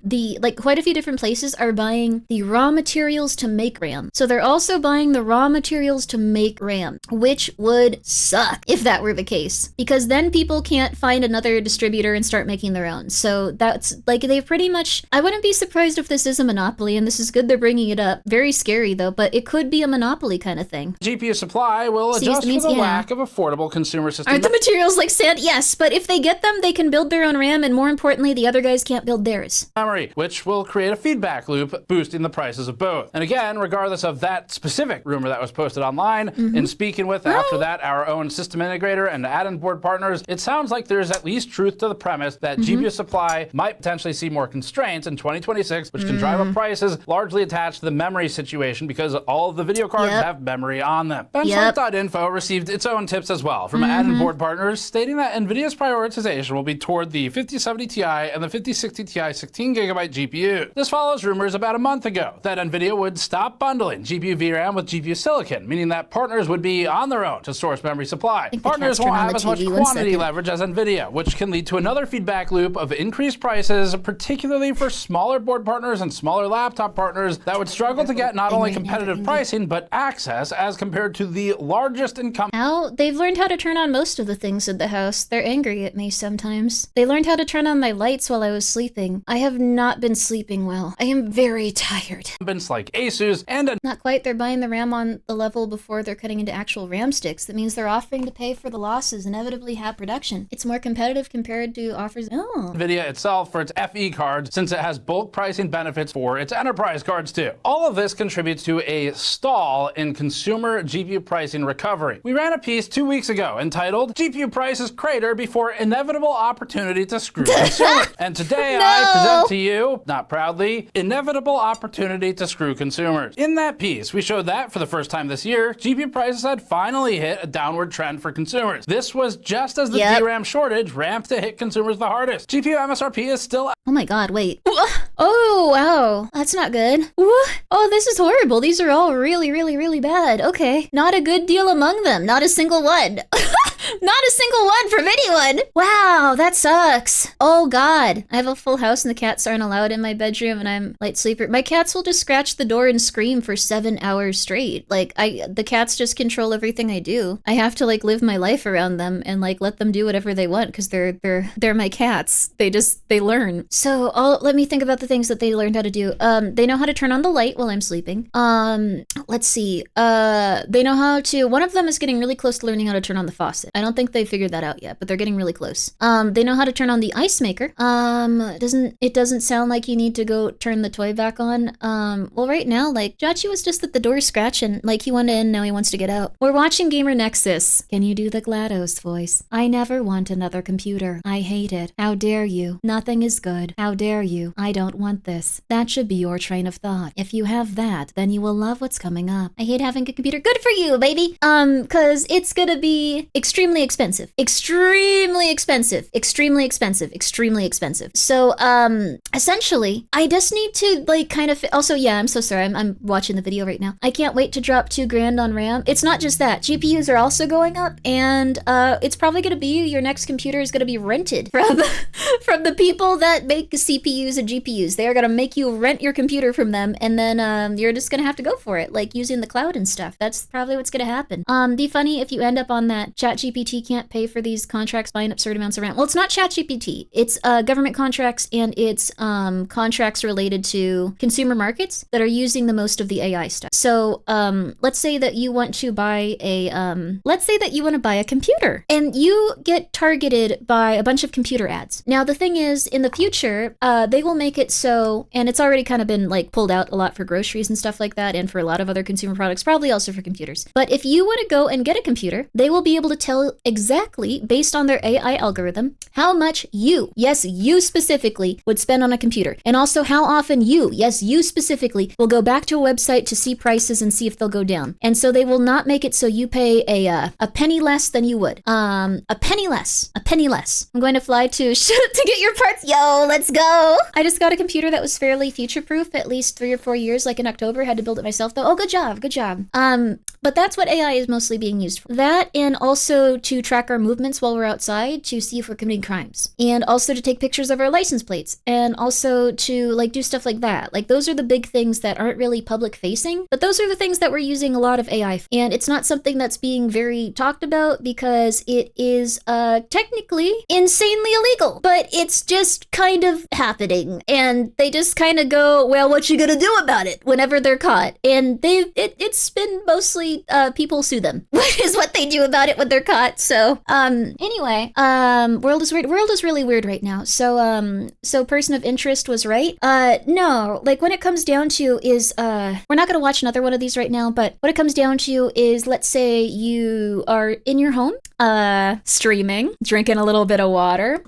quite a few different places are buying the raw materials to make RAM. So they're also buying the raw materials to make RAM, which would suck if that were the case, because then people can't find another distributor and start making their own. So that's like, they've pretty much, I wouldn't be surprised if this is a monopoly, and this is good they're bringing it up. Very scary though, but it could be a monopoly kind of thing. GPU supply will adjust for the lack of affordable consumer systems. Aren't the materials like sand? Yes, but if they get them, they can build their own RAM, and more importantly, the other guys can't build theirs. Memory, which will create a feedback loop, boosting the prices of both. And again, regardless of that specific rumor that was posted online, in speaking with, after that, our own system integrator and add-in board partners, it sounds like there's at least truth to the premise that GPU supply might potentially see more constraints in 2026, which can drive up prices, largely attached to the memory situation because all of the video cards have memory on them. Benchmark.info received its own tips as well from add-in board partners, stating that NVIDIA's prioritization will be toward the 5070 Ti and the 5060 Ti 16GB GPU. This follows rumors about a month ago that NVIDIA would stop bundling GPU VRAM with GPU silicon, meaning that partners would be on their own to source memory supply. Partners won't have as much quantity leverage as NVIDIA, which can lead to another feedback loop of increased prices, particularly for smaller board partners and smaller laptop partners that would struggle to get not only competitive pricing, but access as compared to the largest incumbent. They've learned how to turn on most of the things in the house. They're angry at me sometimes. They learned how to turn on my lights while I was sleeping. I have not been sleeping well. I am very tired. Like Asus and not quite. They're buying the RAM on the level before they're cutting into actual RAM sticks. That means they're offering to pay for the losses, inevitably have production. It's more competitive compared to offers. NVIDIA itself for its FE cards, since it has bulk pricing benefits for its enterprise cards too. All of this contributes to a stall in consumer GPU pricing recovery. We ran a piece 2 weeks ago entitled "GPU Prices Crater Before Inevitable Opportunity to Screw Consumers." And today I present to you, not proudly, Inevitable Opportunity to Screw Consumers. In that piece, we showed that for the first time this year, GPU prices had finally hit a downward trend for consumers. This was just as the DRAM shortage ramped to hit consumers the hardest. GPU MSRP is still... Oh my god, wait. Oh, wow. That's not good. Oh, this is horrible. These are all really, really, really bad. Okay. Not a good deal among them. Not a single one. Not a single one from anyone. Wow, that sucks. Oh god. I have a full house and the cats aren't allowed in my bedroom and I'm light sleeper. My cats will just scratch the door and scream for 7 hours straight. Like the cats just control everything I do. I have to like live my life around them and like let them do whatever they want because they're my cats. They learn. So let me think about the things that they learned how to do. They know how to turn on the light while I'm sleeping. Let's see. They know how to, one of them is getting really close to learning how to turn on the faucet. I don't think they figured that out yet, but they're getting really close. They know how to turn on the ice maker. It doesn't sound like you need to go turn the toy back on. Well, right now, like, Jachi was just at the door scratching, like he wanted in, now he wants to get out. We're watching Gamer Nexus. Can you do the GLaDOS voice? I never want another computer. I hate it. How dare you? Nothing is good. How dare you? I don't want this. That should be your train of thought. If you have that, then you will love what's coming up. I hate having a computer. Good for you, baby. Cause it's gonna be extremely expensive. Extremely expensive. Extremely expensive. Extremely expensive. So, essentially, I just need to, like, kind of, also, yeah, I'm so sorry. I'm watching the video right now. I can't wait to drop $2,000 on RAM. It's not just that. GPUs are also going up, and, it's probably gonna be, your next computer is gonna be rented from, from the people that make CPUs and GPUs. They are gonna make you rent your computer from them, and then, you're just gonna have to go for it, like using the cloud and stuff. That's probably what's gonna happen. Be funny if you end up on that ChatGPT can't pay for these contracts buying absurd amounts of RAM. Well, it's not ChatGPT. It's government contracts, and it's contracts related to consumer markets that are using the most of the AI stuff. So let's say that you want to buy a computer, and you get targeted by a bunch of computer ads. Now the thing is, in the future, they will make it so, and it's already kind of been like pulled out a lot for groceries and stuff like that, and for a lot of other consumer products, probably also for computers. But if you want to go and get a computer, they will be able to tell exactly, based on their AI algorithm, how much you, yes, you specifically, would spend on a computer. And also how often you, yes, you specifically, will go back to a website to see prices and see if they'll go down. And so they will not make it so you pay a penny less than you would. A penny less. I'm going to fly to to get your parts. Yo, let's go. I just got a computer that was fairly future-proof, at least 3 or 4 years, like in October. Had to build it myself though. Oh, good job. But that's what AI is mostly being used for. That, and also to track our movements while we're outside to see if we're committing crimes. And also to take pictures of our license plates. And also to like do stuff like that. Like those are the big things that aren't really public facing, but those are the things that we're using a lot of AI for. And it's not something that's being very talked about because it is technically insanely illegal, but it's just kind of happening. And they just kind of go, well, what you gonna do about it whenever they're caught? And it's been mostly people sue them, is what they do about it when they're caught. So anyway, world is weird. World is really weird right now. So person of interest was right. No, like when it comes down to is we're not gonna watch another one of these right now, but what it comes down to is, let's say you are in your home, streaming, drinking a little bit of water.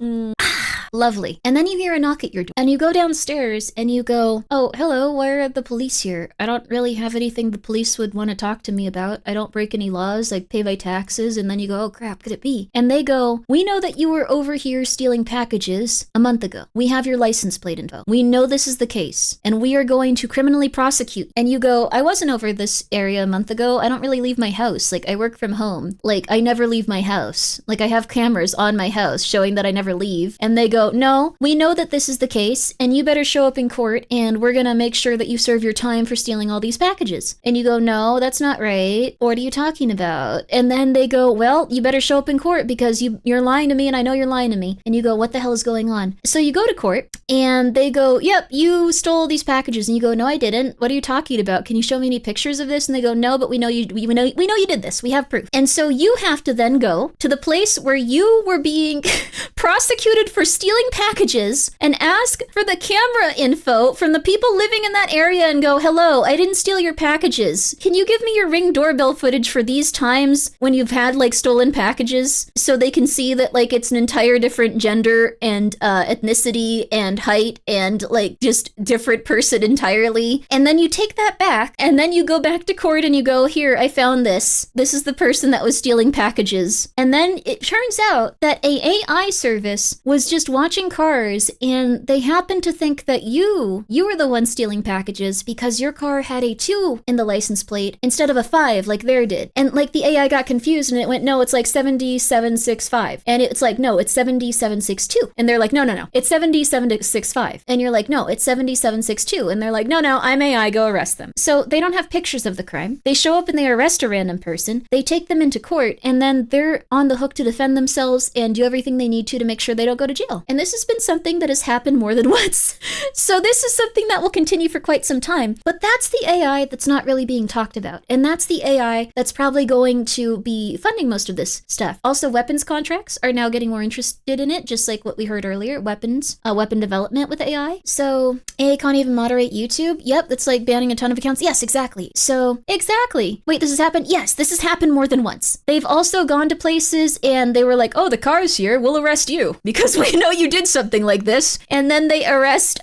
Lovely. And then you hear a knock at your door, and you go downstairs and you go, oh, hello, why are the police here? I don't really have anything the police would want to talk to me about. I don't break any laws. I pay my taxes. And then you go, oh crap, could it be? And they go, we know that you were over here stealing packages a month ago. We have your license plate info. We know this is the case, and we are going to criminally prosecute. And you go, I wasn't over this area a month ago. I don't really leave my house. Like, I work from home. Like, I never leave my house. Like, I have cameras on my house showing that I never leave. And they go, no, we know that this is the case, and you better show up in court, and we're gonna make sure that you serve your time for stealing all these packages. And you go, no, that's not right. What are you talking about? And then they go, well, you better show up in court because you're lying to me, and I know you're lying to me. And you go, what the hell is going on? So you go to court, and they go, yep, you stole these packages. And you go, no, I didn't. What are you talking about? Can you show me any pictures of this? And they go, no, but we know you did this. We have proof. And so you have to then go to the place where you were being prosecuted for stealing packages and ask for the camera info from the people living in that area and go, hello, I didn't steal your packages. Can you give me your Ring doorbell footage for these times when you've had like stolen packages so they can see that like it's an entire different gender and ethnicity and height and like just different person entirely. And then you take that back and then you go back to court and you go, here, I found this. This is the person that was stealing packages. And then it turns out that a AI service was just watching cars, and they happened to think that you were the one stealing packages because your car had a 2 in the license plate instead of a 5 like theirs did. And like the AI got confused and it went, no, it's like 7765. And it's like, no, it's 7762. And they're like, no, it's 7765. And you're like, no, it's 7762. And they're like, no, I'm AI, go arrest them. So they don't have pictures of the crime. They show up and they arrest a random person. They take them into court, and then they're on the hook to defend themselves and do everything they need to make sure they don't go to jail. now. And this has been something that has happened more than once. So this is something that will continue for quite some time. But that's the AI that's not really being talked about. And that's the AI that's probably going to be funding most of this stuff. Also, weapons contracts are now getting more interested in it, just like what we heard earlier, weapon development with AI. So AI can't even moderate YouTube. Yep, that's like banning a ton of accounts. Yes, exactly. So, exactly. Wait, this has happened? Yes, this has happened more than once. They've also gone to places and they were like, oh, the car's here, we'll arrest you because we know you did something like this. And then they arrest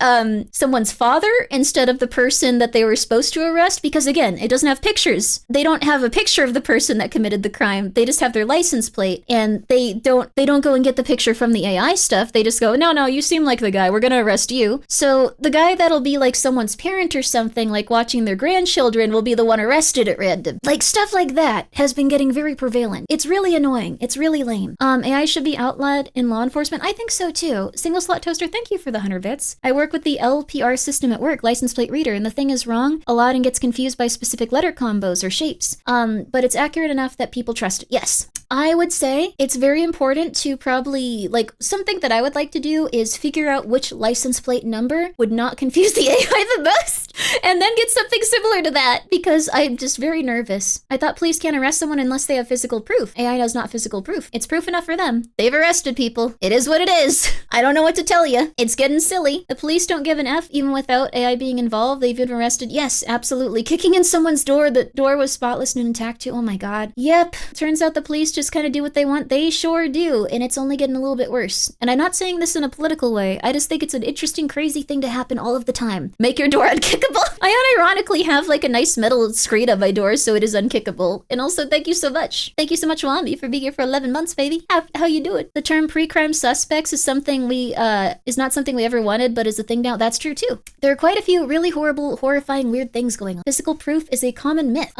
someone's father instead of the person that they were supposed to arrest because, again, it doesn't have pictures. They don't have a picture of the person that committed the crime. They just have their license plate, and they don't go and get the picture from the AI stuff. They just go, no, you seem like the guy, we're gonna arrest you. So the guy that'll be like someone's parent or something, like watching their grandchildren, will be the one arrested at random. Like stuff like that has been getting very prevalent. It's really annoying. It's really lame. AI should be outlawed in law enforcement. I think so too. Single Slot Toaster, thank you for the 100 bits. I work with the LPR system at work, license plate reader, and the thing is wrong a lot and gets confused by specific letter combos or shapes. But it's accurate enough that people trust it. Yes. I would say it's very important to probably, like, something that I would like to do is figure out which license plate number would not confuse the AI the most, and then get something similar to that, because I'm just very nervous. I thought police can't arrest someone unless they have physical proof. AI does not physical proof. It's proof enough for them. They've arrested people. It is what it is. I don't know what to tell you. It's getting silly. The police don't give an F even without AI being involved. They've been arrested. Yes, absolutely. Kicking in someone's door. The door was spotless and intact too. Oh my god. Yep. Turns out the police just kind of do what they want. They sure do. And it's only getting a little bit worse. And I'm not saying this in a political way. I just think it's an interesting, crazy thing to happen all of the time. Make your door unkickable. I unironically have like a nice metal screen on my door so it is unkickable. And also, thank you so much. Thank you so much, Wambi, for being here for 11 months, baby. How you doing? The term pre-crime suspects is something is not something we ever wanted, but is a thing now. That's true too. There are quite a few really horrible, horrifying, weird things going on. Physical proof is a common myth.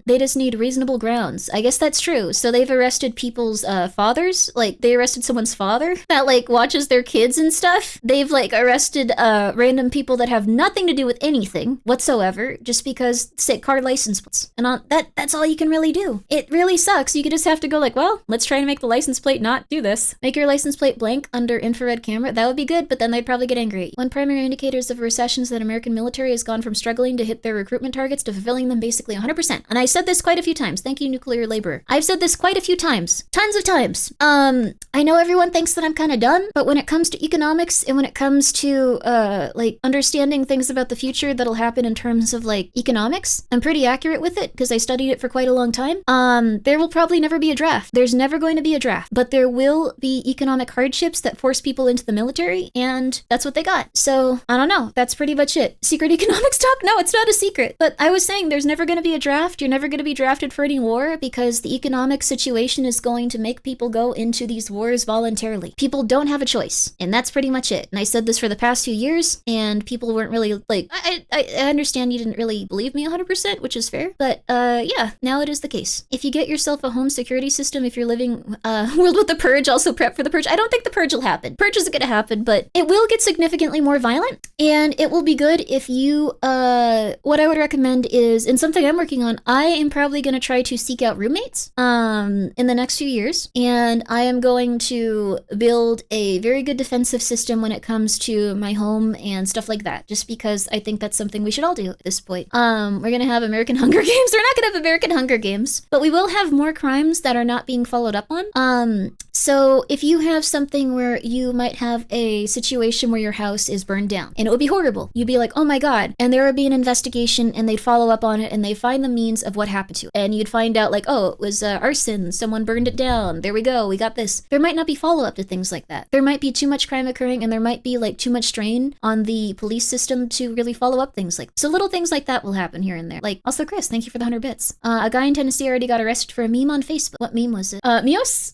They just need reasonable grounds. I guess that's true. So they've arrested people's fathers. Like, they arrested someone's father that like watches their kids and stuff. They've like arrested random people that have nothing to do with anything whatsoever, just because, say, car license plates. And that's all you can really do. It really sucks. You could just have to go like, well, let's try to make the license plate not do this. Make your license plate blank under infrared camera. That would be good, but then they'd probably get angry. One primary indicators of recession is that American military has gone from struggling to hit their recruitment targets to fulfilling them basically 100%. And I said this quite a few times. Thank you, nuclear laborer. I've said this quite a few times. Tons of times. I know everyone thinks that I'm kind of done, but when it comes to economics and when it comes to like understanding things about the future that'll happen in terms of like economics, I'm pretty accurate with it because I studied it for quite a long time. There will probably never be a draft. There's never going to be a draft, but there will be economic hardships that force people into the military, and that's what they got. So I don't know. That's pretty much it. Secret economics talk? No, it's not a secret. But I was saying there's never going to be a draft. You're never going to be drafted for any war because the economic situation is going to make people go into these wars voluntarily. People don't have a choice, and that's pretty much it. And I said this for the past few years, and people weren't really like, I understand you didn't really believe me 100%, which is fair, but yeah, now it is the case. If you get yourself a home security system, if you're living world with the purge, also prep for the purge. I don't think the purge will happen. Purge isn't going to happen, but it will get significantly more violent, and it will be good if you, what I would recommend is, and something I'm working on, I am probably going to try to seek out roommates in the next few years, and I am going to build a very good defensive system when it comes to my home and stuff like that, just because I think that's something we should all do at this point. We're going to have American Hunger Games. We're not going to have American Hunger Games, but we will have more crimes that are not being followed up on. So if you have something where you might have a situation where your house is burned down, and it would be horrible, you'd be like, oh my god, and there would be an investigation, and they'd follow up on it, and they find the means of what happened to it, and you'd find out like, oh, it was arson, someone burned it down, there we go, we got this. There might not be follow-up to things like that. There might be too much crime occurring, and there might be like too much strain on the police system to really follow up things like, so little things like that will happen here and there. Like, also Chris, thank you for the 100 bits. A guy in Tennessee already got arrested for a meme on Facebook. What meme was it? Miosus.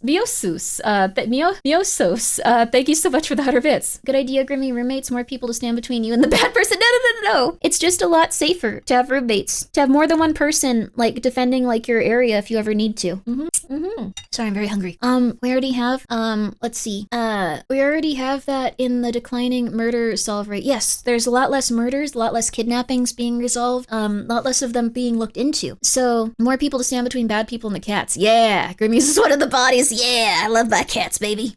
Miosos. Thank you so much for the 100 bits. Good idea, Grimmi. Roommates, more people to stand between you and the bad person. No. It's just a lot safer to have roommates. To have more than one person, like, defending, like, your area if you ever need to. Sorry, I'm very hungry. We already have, let's see. We already have that in the declining murder solve rate. Yes, there's a lot less murders, a lot less kidnappings being resolved, a lot less of them being looked into. So more people to stand between bad people and the cats. Yeah, Grimmi's is one of the bodies. Yeah, I love that cats, baby.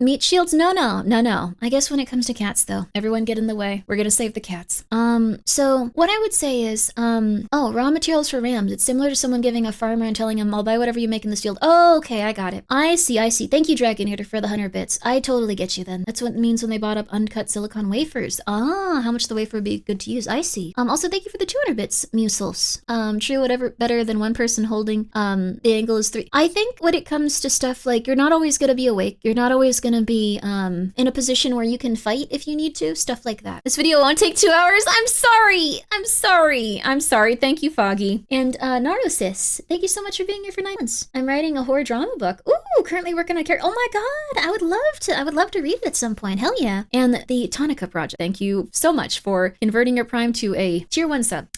Meat shields? No. I guess when it comes to cats, though, everyone get in the way. We're gonna save the cats. So what I would say is, raw materials for rams. It's similar to someone giving a farmer and telling him, I'll buy whatever you make in this field. Oh, okay, I got it. I see. Thank you, Dragon Eater, for the 100 bits. I totally get you then. That's what it means when they bought up uncut silicon wafers. How much the wafer would be good to use. I see. Also, thank you for the 200 bits, Musels. True, whatever, better than one person holding, the angle is 3. I think when it comes to stuff like, you're not always gonna be awake. You're not always gonna be, in a position where you can fight if you need to. Stuff like that. This video won't take 2 hours. I'm sorry. Thank you, Foggy. And, Narusis, thank you so much for being here for 9 months. I'm writing a horror drama book. Ooh, currently working on a character. Oh my god, I would love to read it at some point. Hell yeah. And the Tonica project. Thank you so much for inverting your Prime to a tier 1 sub.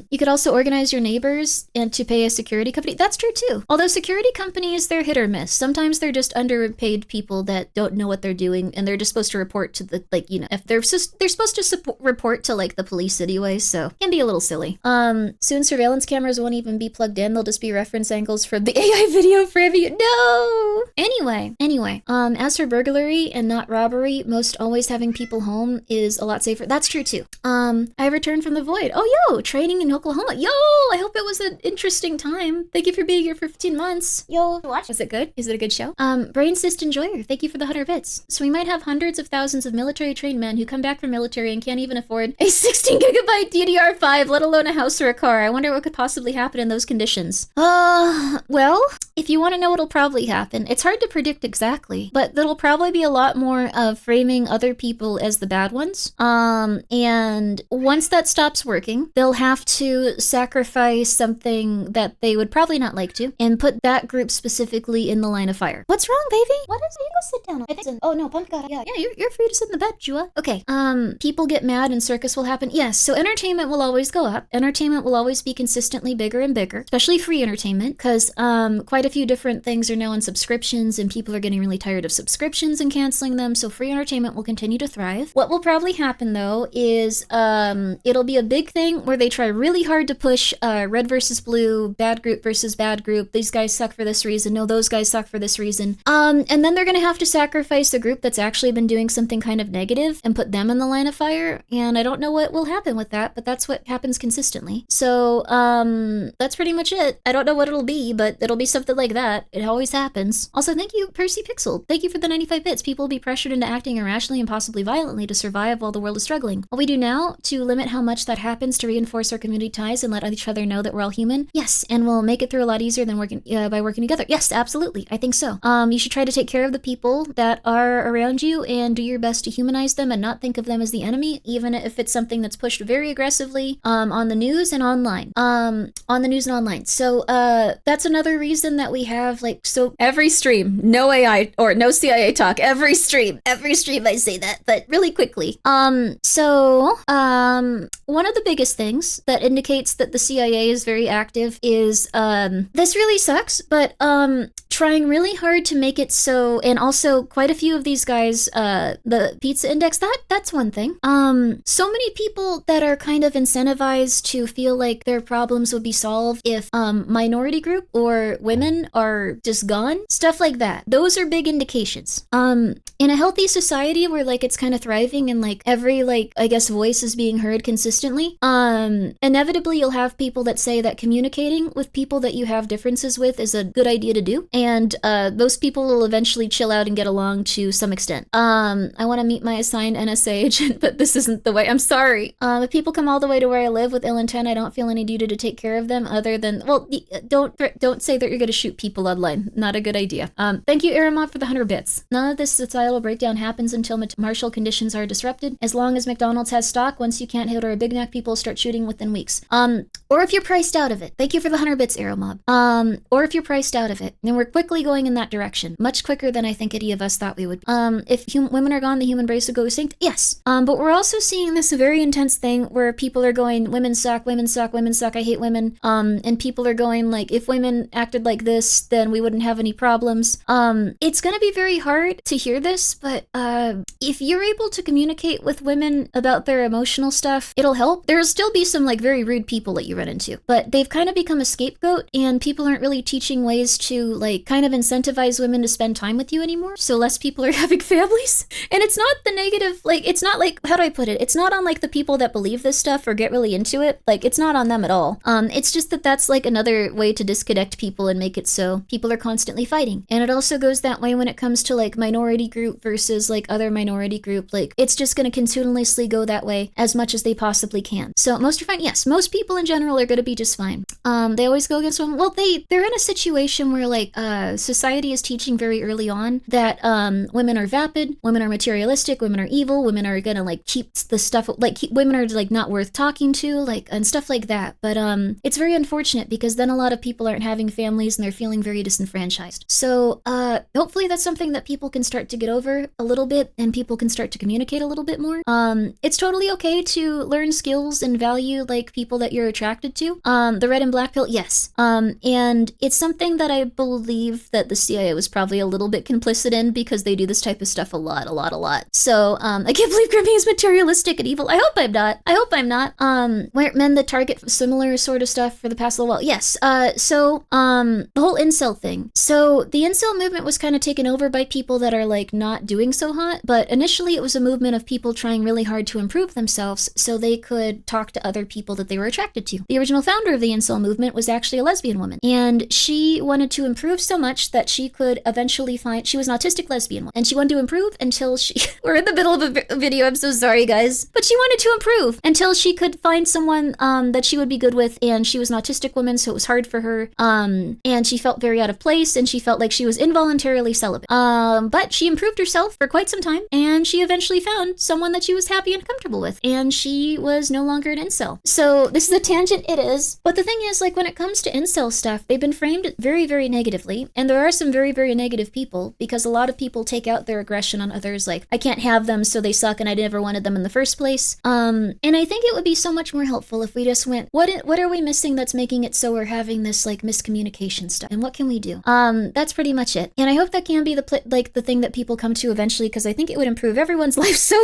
You could also organize your neighbors and to pay a security company. That's true too. Although security companies, they're hit or miss. Sometimes they're just underpaid people that don't know what they're doing, and they're just supposed to report to the, like, you know, if they're supposed to report to like the police anyway, so can be a little silly. Soon surveillance cameras won't even be plugged in. They'll just be reference angles from the AI video preview. No! Anyway, as for burglary and not robbery, most always having people home is a lot safer. That's true too. I returned from the void. Oh, yo, training in Oklahoma. Yo, I hope it was an interesting time. Thank you for being here for 15 months. Yo, watch. Was it good? Is it a good show? Brain Cyst Enjoyer, thank you for the 100 bits. So we might have hundreds of thousands of military trained men who come back from military and can't even afford a 16 gigabyte DDR5, let alone a house or a car. I wonder what could possibly happen in those conditions. Well, if you want to know what'll probably happen, it's hard to predict exactly, but there'll probably be a lot more of framing other people as the bad ones. And once that stops working, they'll have to sacrifice something that they would probably not like to and put that group specifically in the line of fire. What's wrong, baby? What is it? You go sit down. I think. Oh no, Pump got it. Yeah, you're free to sit in the bed, Jua. Okay. People get mad and circus will happen. Yes. So entertainment will always go up. Entertainment will always be consistently bigger and bigger, especially free entertainment, because quite a few different things are now on subscriptions, and people are getting really tired of subscriptions and canceling them. So free entertainment will continue to thrive. What will probably happen though is it'll be a big thing where they try really hard to push red versus blue, bad group versus bad group. These guys suck for this reason. No, those guys suck for this reason. And then they're gonna have to sacrifice the group that's actually been doing something kind of negative and put them in the line of fire. And I don't know what will happen with that, but that's what happens consistently. So that's pretty much it. I don't know what it'll be, but it'll be something like that. It always happens. Also, thank you, Percy Pixel. Thank you for the 95 bits. People will be pressured into acting irrationally and possibly violently to survive while the world is struggling. What we do now to limit how much that happens, to reinforce our community ties and let each other know that we're all human. Yes, and we'll make it through a lot easier than working by working together. Yes, absolutely. I think so. You should try to take care of the people that are around you and do your best to humanize them and not think of them as the enemy, even if it's something that's pushed very aggressively on the news and online. So that's another reason that we have, like, so every stream, no AI or no CIA talk. Every stream I say that, but really quickly. One of the biggest things that indicates that the CIA is very active is this really sucks, but trying really hard to make it so, and also quite a few of these guys, the pizza index, that's one thing. So many people that are kind of incentivized to feel like their problems would be solved if minority group or women are just gone, stuff like that. Those are big indications. In a healthy society where, like, it's kind of thriving and, like, every, like, I guess voice is being heard consistently, inevitably you'll have people that say that communicating with people that you have differences with is a good idea to do, and those people will eventually chill out and get along to some extent. I want to meet my assigned NSA agent, but this isn't the way. I'm sorry. If people come all the way to where I live with ill intent, I don't feel any duty to take care of them other than, well, don't say that you're going to shoot people online. Not a good idea. Thank you, Aramod, for the 100 bits. None of this societal breakdown happens until martial conditions are disrupted. As long as McDonald's has stock, once you can't hit or a Big Mac, people start shooting within weeks. Or if you're priced out of it. Thank you for the 100 bits, Aeromob. Or if you're priced out of it. And we're quickly going in that direction, much quicker than I think any of us thought we would. If women are gone, the human race would go extinct. Yes. But we're also seeing this very intense thing where people are going, women suck, women suck, women suck, I hate women. And people are going like, if women acted like this, then we wouldn't have any problems. It's gonna be very hard to hear this, but if you're able to communicate with women about their emotional stuff, it'll help. There'll still be some like very rude people that you run into, but they've kind of become a scapegoat, and people aren't really teaching ways to like kind of incentivize women to spend time with you anymore. So less people are having families. And it's not the negative, like, it's not like, how do I put it? It's not on like the people that believe this stuff or get really into it. Like, it's not on them at all. It's just that that's like another way to disconnect people and make it so people are constantly fighting. And it also goes that way when it comes to like minority group versus like other minority group. Like, it's just going to continuously go that way as much as they possibly can. So most are fine. Yes, most people in general are going to be just fine. They always go against women. Well, they're in a situation where like society is teaching very early on that women are vapid, women are materialistic, women are evil, women are gonna like keep the stuff, like women are like not worth talking to, like, and stuff like that. But it's very unfortunate because then a lot of people aren't having families and they're feeling very disenfranchised. So hopefully that's something that people can start to get over a little bit, and people can start to communicate a little bit more. It's totally okay to learn skills and value like people that you're attracted to. The red and black pill, yes. And it's something that I believe that the CIA was probably a little bit complicit in because they do this type of stuff a lot. So I can't believe Grimmi is materialistic and evil. I hope I'm not. Where men that target similar sort of stuff for the past little while. Yes. So the whole incel thing. So the incel movement was kind of taken over by people that are like not doing so hot, but initially it was a movement of people trying really hard to improve themselves so they could talk to other people that they were attracted to. The original founder of the incel movement was actually a lesbian woman, and she wanted to improve so much that she could eventually find, she was an autistic lesbian woman, and she wanted to improve until she, we're in the middle of a video, I'm so sorry guys, but she wanted to improve until she could find someone that she would be good with, and she was an autistic woman, so it was hard for her, and she felt very out of place, and she felt like she was involuntarily celibate. But she improved herself for quite some time, and she eventually found someone that she was happy and comfortable with, and she was no longer an incel. So this is a tangent, it is, but the thing is, like, when it comes to incel stuff, they've been framed very, very negatively, and there are some very, very negative people, because a lot of people take out their aggression on others, like, I can't have them, so they suck, and I never wanted them in the first place. And I think it would be so much more helpful if we just went, what are we missing that's making it so we're having this, like, miscommunication stuff, and what can we do? That's pretty much it. And I hope that can be the thing that people come to eventually, because I think it would improve everyone's life so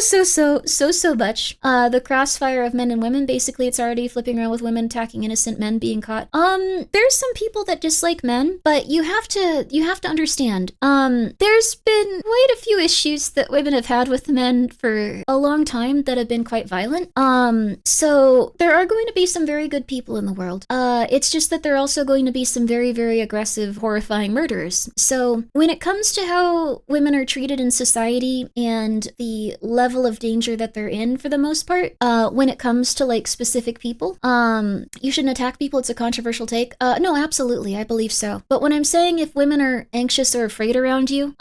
much. The crossfire of men and women, basically it's already flipping around with women attacking innocent men being caught. There's some people that dislike men, but you have to understand, there's been quite a few issues that women have had with men for a long time that have been quite violent. So there are going to be some very good people in the world. It's just that there are also going to be some very, very aggressive, horrifying murderers. So when it comes to how women are treated in society and the level of danger that they're in for the most part, when it comes to like specific people, you shouldn't attack people. It's a controversial take. No, absolutely. I believe so. But when I'm saying if women are anxious or afraid around you,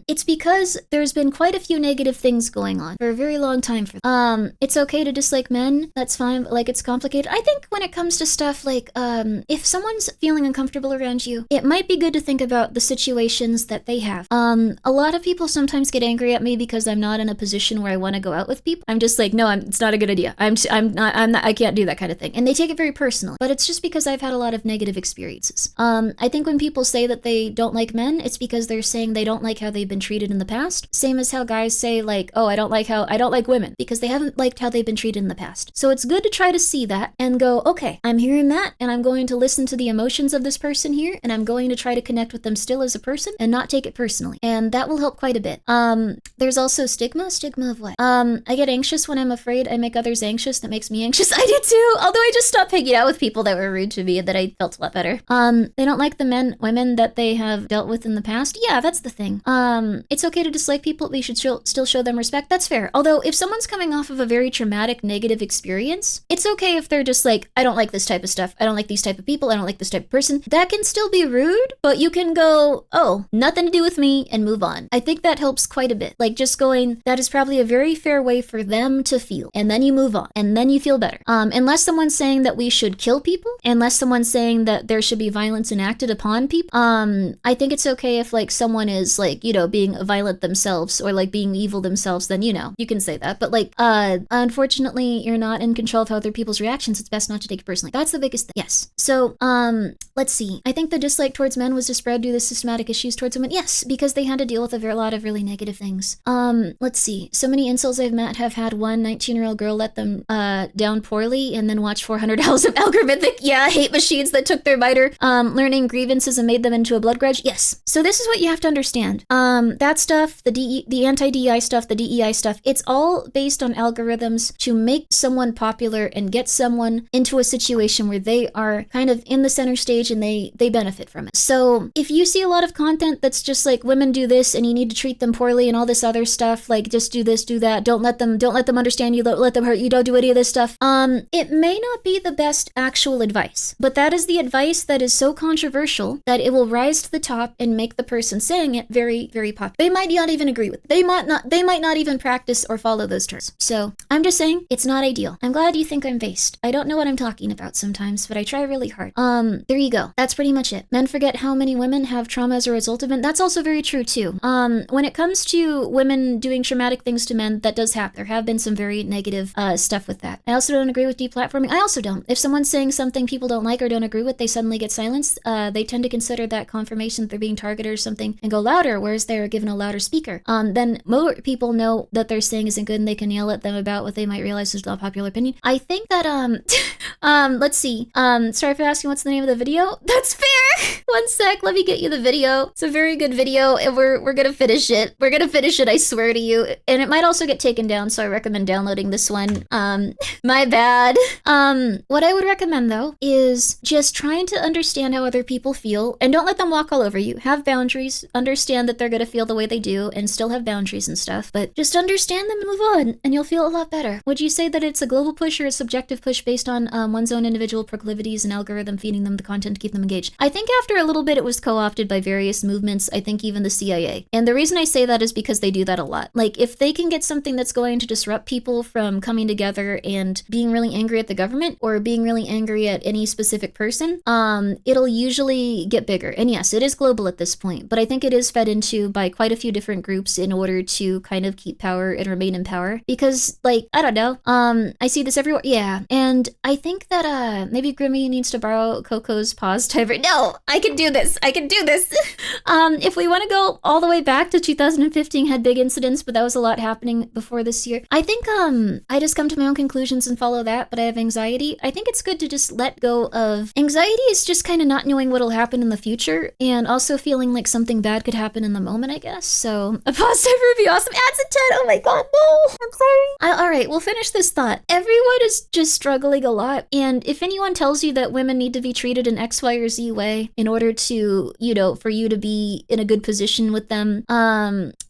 it's because there's been quite a few negative things going on for a very long time for them. It's okay to dislike men. That's fine. But like, it's complicated. I think when it comes to stuff like, if someone's feeling uncomfortable around you, it might be good to think about the situations that they have. A lot of people sometimes get angry at me because I'm not in a position where I want to go out with people. I'm just like, no, it's not a good idea. I'm not, I can't do that kind of thing. And they take it very personally, but it's just because I've had a lot of negative experiences. I think when people say that they don't like men, it's because they're saying they don't like how they've been treated in the past. Same as how guys say like, oh, I don't like women, because they haven't liked how they've been treated in the past. So it's good to try to see that and go, okay, I'm hearing that, and I'm going to listen to the emotions of this person here, and I'm going to try to connect with them still as a person and not take it personally. And that will help quite a bit. There's also stigma of what? I get anxious when I'm afraid. I make others anxious. That makes me anxious. I do too. Although I just stopped hanging out with people that were rude to me and that I felt a lot better. They don't like the women that they have dealt with in the past. Yeah, that's the thing. It's okay to dislike people, but you should still show them respect. That's fair. Although if someone's coming off of a very traumatic, negative experience, it's okay if they're just like, I don't like this type of stuff. I don't like these type of people. I don't like this type of person. That can still be rude, but you can go, oh, nothing to do with me, and move on. I think that helps quite a bit. Like just going, that is probably a very fair way for them to feel. And then you move on. And then you feel better. Unless someone's saying that we should kill people, unless someone's saying that there should be violence enacted upon people, I think it's okay if like someone is like, you know, being violent themselves or like being evil themselves, then, you know, you can say that. But like, unfortunately, you're not in control of other people's reactions. It's best not to take it personally. That's the biggest thing. Yes. So, let's see. I think the dislike towards men was to spread due to systematic issues towards women. Yes, because they had to deal with a lot of really negative things. Let's see. So many incels I've met have had one 19-year-old girl let them down poorly and then watch 400 hours of algorithmic, hate machines that took their biter, learning grievances and made them into a blood grudge. Yes. So this is what you have to understand. That stuff, the anti-DEI stuff, the DEI stuff, it's all based on algorithms to make someone popular and get someone into a situation where they are kind of in the center stage and they benefit from it. So if you see a lot of content that's just like women do this and you need to treat them poorly and all this other stuff, like just do this, do that, don't let them understand you, let them hurt you, don't do any of this stuff, it may not be the best actual advice, but that is the advice that is so controversial that it will rise to the top and make the person saying it very, very popular. They might not even agree with it. They might not even practice or follow those terms. So I'm just saying it's not ideal. I'm glad you think I'm based. I don't know what I'm talking about sometimes, but I try really hard. There you go. That's pretty much it. Men forget how many women have trauma as a result of it. That's also very true too. When it comes to women doing traumatic things to men, that does happen. There have been some very negative stuff with that. I also don't agree with deplatforming. I also don't. If someone's saying something people don't like or don't agree with, they suddenly get silenced. They tend to consider that confirmation that they're being targeted or something and go louder, whereas they're given a louder speaker. Then more people know that they're saying isn't good and they can yell at them about what they might realize is not popular opinion. I think that, let's see. Sorry for asking what's the name of the video. That's fair. One sec. Let me get you the video. It's a very good video and we're gonna finish it. We're gonna finish it, I swear to you. And it might also get taken down, so I recommend downloading this one. My bad. What I would recommend though is just trying to understand how other people feel and don't let them walk all over you. Have boundaries. Understand that they're gonna feel the way they do and still have boundaries and stuff, but just understand them and move on and you'll feel a lot better. Would you say that it's a global push or a subjective push based on one's own individual proclivities and algorithm feeding them the content to keep them engaged? I think after a little bit it was co-opted by various movements, I think even the CIA. And the reason I say that is because they do that a lot. Like if they can get something that's going to disrupt people from coming together and being really angry at the government or being really angry at any specific person, it'll usually get bigger. And yes, it is global at this point, but I think it is fed into by quite a few different groups in order to kind of keep power and remain in power. Because like, I don't know, I see this everywhere. Yeah. And I think that maybe Grimmi needs to borrow Coco's pause timer. No, I can do this. I can do this. If we want to go all the way back to 2015, had big incidents, but that was a lot happening before this year. I think I just come to my own conclusions and follow that, but I have anxiety. I think it's good to just let go of anxiety. Is just kind of not knowing what'll happen in the future and also feeling like something bad could happen in the moment, I guess. So a pause timer would be awesome. Adds a 10. Oh my god, no. I'm sorry. All right, we'll finish this thought. Everyone is just struggling a lot. And if anyone tells you that women need to be treated in X, Y, or Z way in order to, you know, for you to be in a good position with them,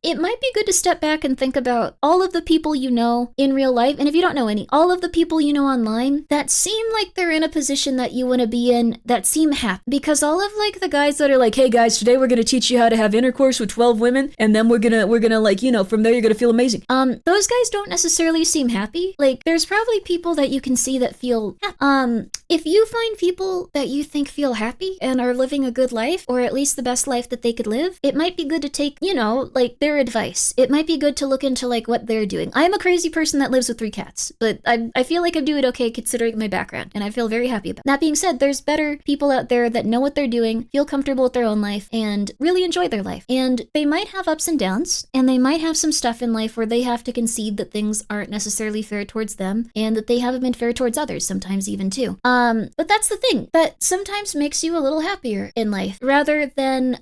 it might be good to step back and think about all of the people you know in real life. And if you don't know any, all of the people you know online that seem like they're in a position that you want to be in, that seem happy. Because all of like the guys that are like, hey guys, today we're going to teach you how to have intercourse with 12 women. And then we're gonna like, you know, from there you're going to feel amazing. Those guys don't necessarily seem happy. Like there's probably people that you can see that feel happy. If you find people that you think feel happy and are living a good life, or at least the best life that they could live, it might be good to take, you know, like their advice. It might be good to look into like what they're doing. I'm a crazy person that lives with 3 cats, but I feel like I'm doing okay considering my background, and I feel very happy about it. That being said, there's better people out there that know what they're doing, feel comfortable with their own life, and really enjoy their life. And they might have ups and downs, and they might have some stuff in life where they have to concede that things aren't necessarily fair towards them, and that they haven't been fair towards others, sometimes even too. But that's the thing that sometimes makes you a little happier in life, rather than,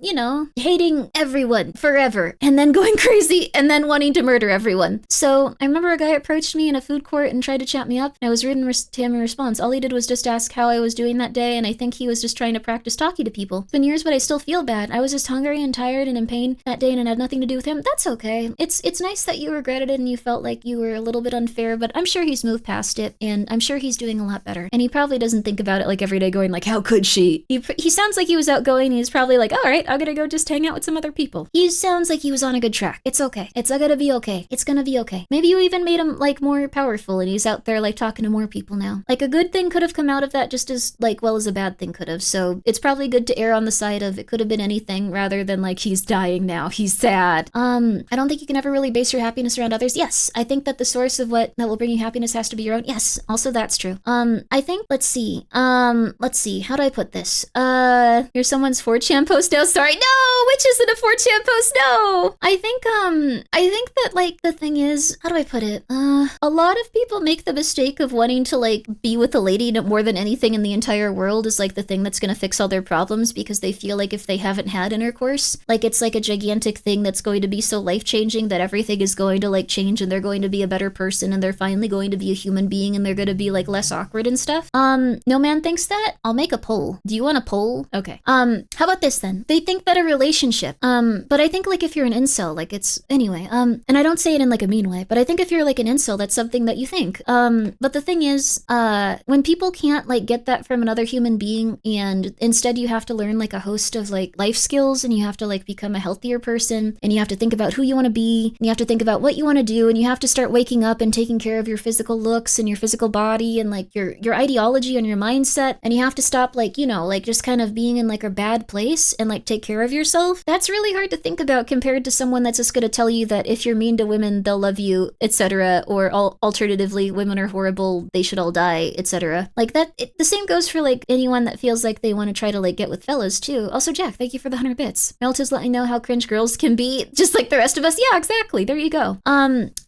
you know, hating everyone forever, and then going crazy, and then wanting to murder everyone. So I remember a guy approached me in a food court and tried to chat me up, and I was rude to him in response. All he did was just ask how I was doing that day, and I think he was just trying to practice talking to people. It's been years, but I still feel bad. I was just hungry and tired and in pain that day, and it had nothing to do with him. That's okay. It's nice that you regretted it and you felt like you were a little bit unfair, but I'm sure he's moved past it, and I'm sure he's doing a lot better. And he probably doesn't think about it like every day going like, how could she? He sounds like he was outgoing. He's probably like, all right, I'm gonna go just hang out with some other people. He sounds like he was on a good track. It's okay. It's gonna be okay. It's gonna be okay. Maybe you even made him like more powerful and he's out there like talking to more people now. Like a good thing could have come out of that just as like well as a bad thing could have. So it's probably good to err on the side of it could have been anything rather than like he's dying now, he's sad. I don't think you can ever really base your happiness around others. Yes, I think that the source of what that will bring you happiness has to be your own. Yes, also that's true. I think, let's see, how do I put this? You're someone's 4chan post now, sorry, no, which isn't a 4chan post, no! I think that, like, the thing is, how do I put it? A lot of people make the mistake of wanting to, like, be with a lady more than anything in the entire world is, like, the thing that's gonna fix all their problems because they feel like if they haven't had intercourse, like, it's like a gigantic thing that's going to be so life-changing that everything is going to, like, change and they're going to be a better person and they're finally going to be a human being and they're going to be, like, less awkward and stuff. No man thinks that? I'll make a poll. Do you want a poll? Okay. How about this then? They think that a relationship, but I think, like, if you're an incel, like, it's, anyway, and I don't say it in, like, a mean way, but I think if you're, like, an incel, that's something that you think. But the thing is, when people can't, like, get that from another human being and instead you have to learn, like, a host of, like, life skills and you have to, like, become a healthier person and you have to think about who you want to be and you have to think about what you want to do and you have to start waking up and taking care of your physical looks and your physical body and, like, your ideology and your mindset, and you have to stop, like, you know, like, just kind of being in, like, a bad place and, like, take care of yourself. That's really hard to think about compared to someone that's just gonna tell you that if you're mean to women, they'll love you, etc., or alternatively, women are horrible, they should all die, etc. Like, that, the same goes for, like, anyone that feels like they want to try to, like, get with fellas, too. Also, Jack, thank you for the 100 bits. Relatives let me know how cringe girls can be, just like the rest of us. Yeah, exactly, there you go.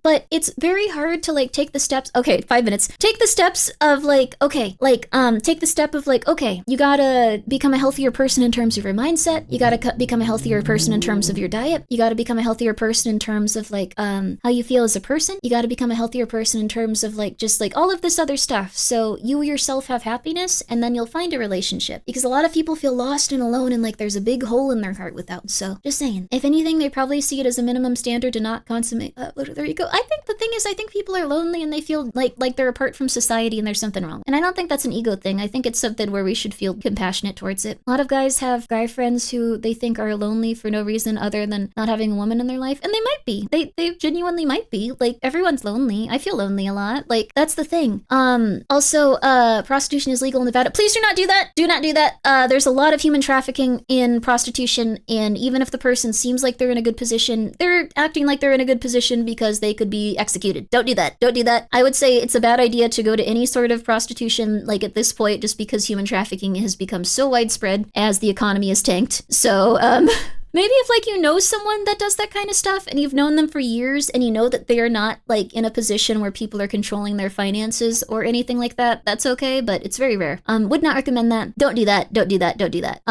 But it's very hard to, like, take the steps, okay, 5 minutes, take the steps of, like, okay, like, take the step of, like, okay, you gotta become a healthier person in terms of your mindset, you gotta become a healthier person in terms of your diet, you gotta become a healthier person in terms of, like, how you feel as a person, you gotta become a healthier person in terms of, like, just, like, all of this other stuff, so you yourself have happiness, and then you'll find a relationship, because a lot of people feel lost and alone, and, like, there's a big hole in their heart without, so, just saying, if anything, they probably see it as a minimum standard to not consummate, there you go. I think the thing is, I think people are lonely and they feel like they're apart from society and there's something wrong, and I don't think that's an ego thing. I think it's something where we should feel compassionate towards it. A lot of guys have guy friends who they think are lonely for no reason other than not having a woman in their life, and they might be. They genuinely might be. Like, everyone's lonely. I feel lonely a lot. Like, that's the thing. Also, prostitution is legal in Nevada. Please do not do that. Do not do that. There's a lot of human trafficking in prostitution, and even if the person seems like they're in a good position, they're acting like they're in a good position because they could be executed. Don't do that. Don't do that. I would say it's a bad idea to go to any sort of prostitution, like, at this point, just because human trafficking has become so widespread as the economy has tanked. So, maybe if, like, you know someone that does that kind of stuff and you've known them for years and you know that they are not, like, in a position where people are controlling their finances or anything like that, that's okay, but it's very rare. Would not recommend that. Don't do that. Don't do that. Don't do that.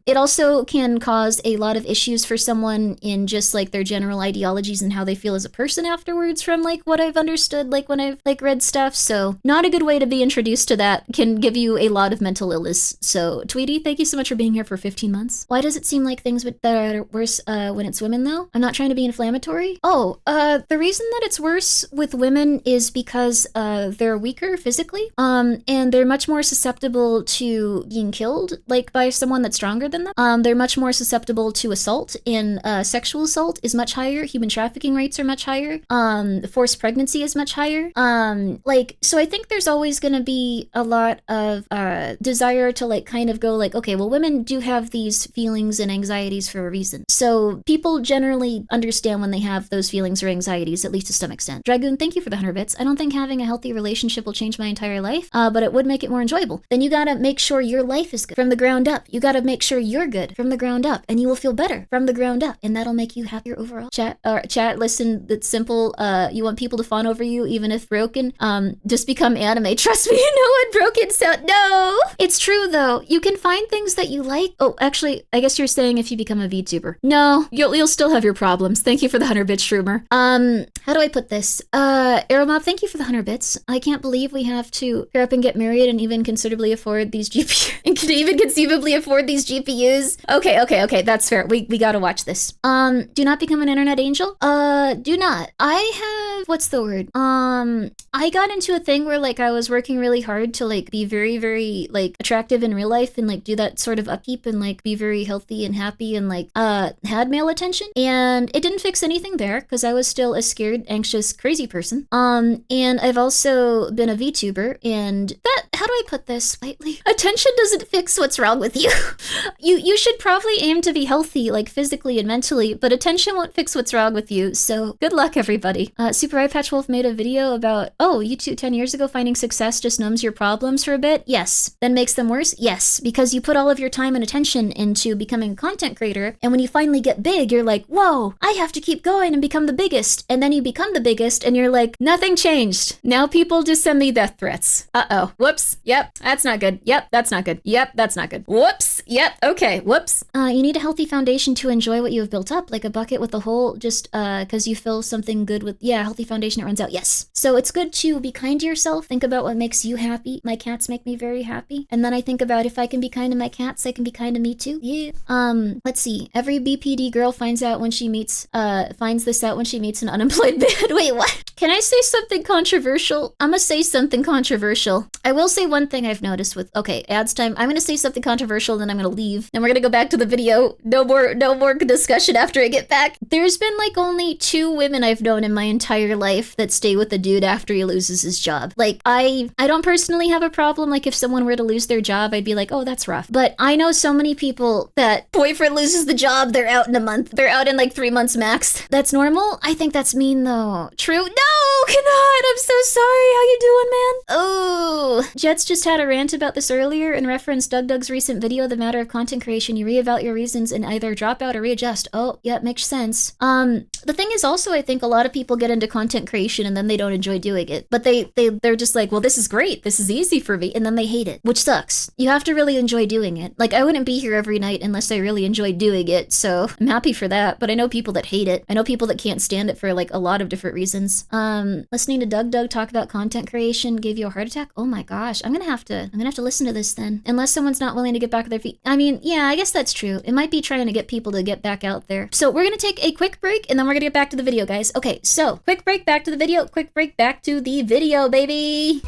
It also can cause a lot of issues for someone in just, like, their general ideologies and how they feel as a person afterwards from, like, what I've understood, like, when I've, like, read stuff. So, not a good way to be introduced to that. Can give you a lot of mental illness. So, Tweety, thank you so much for being here for 15 months. Why does it seem like things that are worse when it's women, though? I'm not trying to be inflammatory. Oh, the reason that it's worse with women is because they're weaker physically, and they're much more susceptible to being killed, like, by someone that's stronger than them. They're much more susceptible to assault, and sexual assault is much higher. Human trafficking rates are much higher. Forced pregnancy is much higher. Like, so I think there's always gonna be a lot of desire to, like, kind of go, like, okay, well, women do have these feelings and anxieties for a reason. So people generally understand when they have those feelings or anxieties, at least to some extent. Dragoon, thank you for the 100 bits. I don't think having a healthy relationship will change my entire life, but it would make it more enjoyable. Then you gotta make sure your life is good from the ground up. You gotta make sure you're good from the ground up, and you will feel better from the ground up, and that'll make you happier overall. Chat, listen, it's simple. You want people to fawn over you, even if broken. Just become anime. Trust me, you know what broken sound. No! It's true, though. You can find things that you like. Oh, actually, I guess you're saying if you become a VTuber. No, you'll still have your problems. Thank you for the 100 bit Shroomer. How do I put this? Aeromob, thank you for the 100 bits. I can't believe we have to pair up and get married and even considerably afford these GPUs. And can even conceivably afford these GPUs. Okay, that's fair. We gotta watch this. Do not become an internet angel. Do not. I have, what's the word? I got into a thing where, like, I was working really hard to, like, be very, very, like, attractive in real life and, like, do that sort of upkeep and, like, be very healthy and happy and, like, like had male attention, and it didn't fix anything there because I was still a scared, anxious, crazy person. And I've also been a VTuber, and that, how do I put this lightly? Attention doesn't fix what's wrong with you. You should probably aim to be healthy, like physically and mentally, but attention won't fix what's wrong with you. So good luck, everybody. Super Eye Patch Wolf made a video about, oh, YouTube 10 years ago, finding success just numbs your problems for a bit. Yes. Then makes them worse. Yes. Because you put all of your time and attention into becoming a content creator. And when you finally get big, you're like, whoa, I have to keep going and become the biggest. And then you become the biggest and you're like, nothing changed. Now people just send me death threats. Uh-oh. Whoops. Yep. That's not good. Yep. That's not good. Yep. That's not good. Whoops. Yep. Okay. Whoops. You need a healthy foundation to enjoy what you have built up, like a bucket with a hole, just because you fill something good with, yeah, healthy foundation, it runs out. Yes. So it's good to be kind to yourself. Think about what makes you happy. My cats make me very happy. And then I think about if I can be kind to my cats, I can be kind to me too. Yeah. Let's see. Every BPD girl finds this out when she meets an unemployed man. Wait, what? Can I say something controversial? I'm gonna say something controversial. I will say one thing I've noticed with, okay, ads time. I'm gonna say something controversial, then I'm gonna leave. Then we're gonna go back to the video. No more discussion after I get back. There's been like only 2 women I've known in my entire life that stay with the dude after he loses his job. Like, I don't personally have a problem. Like, if someone were to lose their job, I'd be like, oh, that's rough. But I know so many people that boyfriend loses the job, they're out in a month. They're out in like 3 months max. That's normal? I think that's mean though. True? No, cannot. I'm so sorry. How you doing, man? Oh, Jets just had a rant about this earlier and referenced Doug's recent video, The Matter of Content Creation. You reevaluate your reasons and either drop out or readjust. Oh, yeah, makes sense. The thing is also, I think a lot of people get into content creation and then they don't enjoy doing it. But they're just like, well, this is great. This is easy for me. And then they hate it, which sucks. You have to really enjoy doing it. Like, I wouldn't be here every night unless I really enjoyed doing it. So I'm happy for that. But I know people that hate it. I know people that can't stand it for like a lot of different reasons. Listening to Doug talk about content creation gave you a heart attack? Oh my gosh. I'm gonna have to listen to this then. Unless someone's not willing to get back on their feet. I mean, yeah, I guess that's true. It might be trying to get people to get back out there. So we're gonna take a quick break and then we're gonna get back to the video, guys. Okay, so quick break, back to the video. Quick break, back to the video, baby.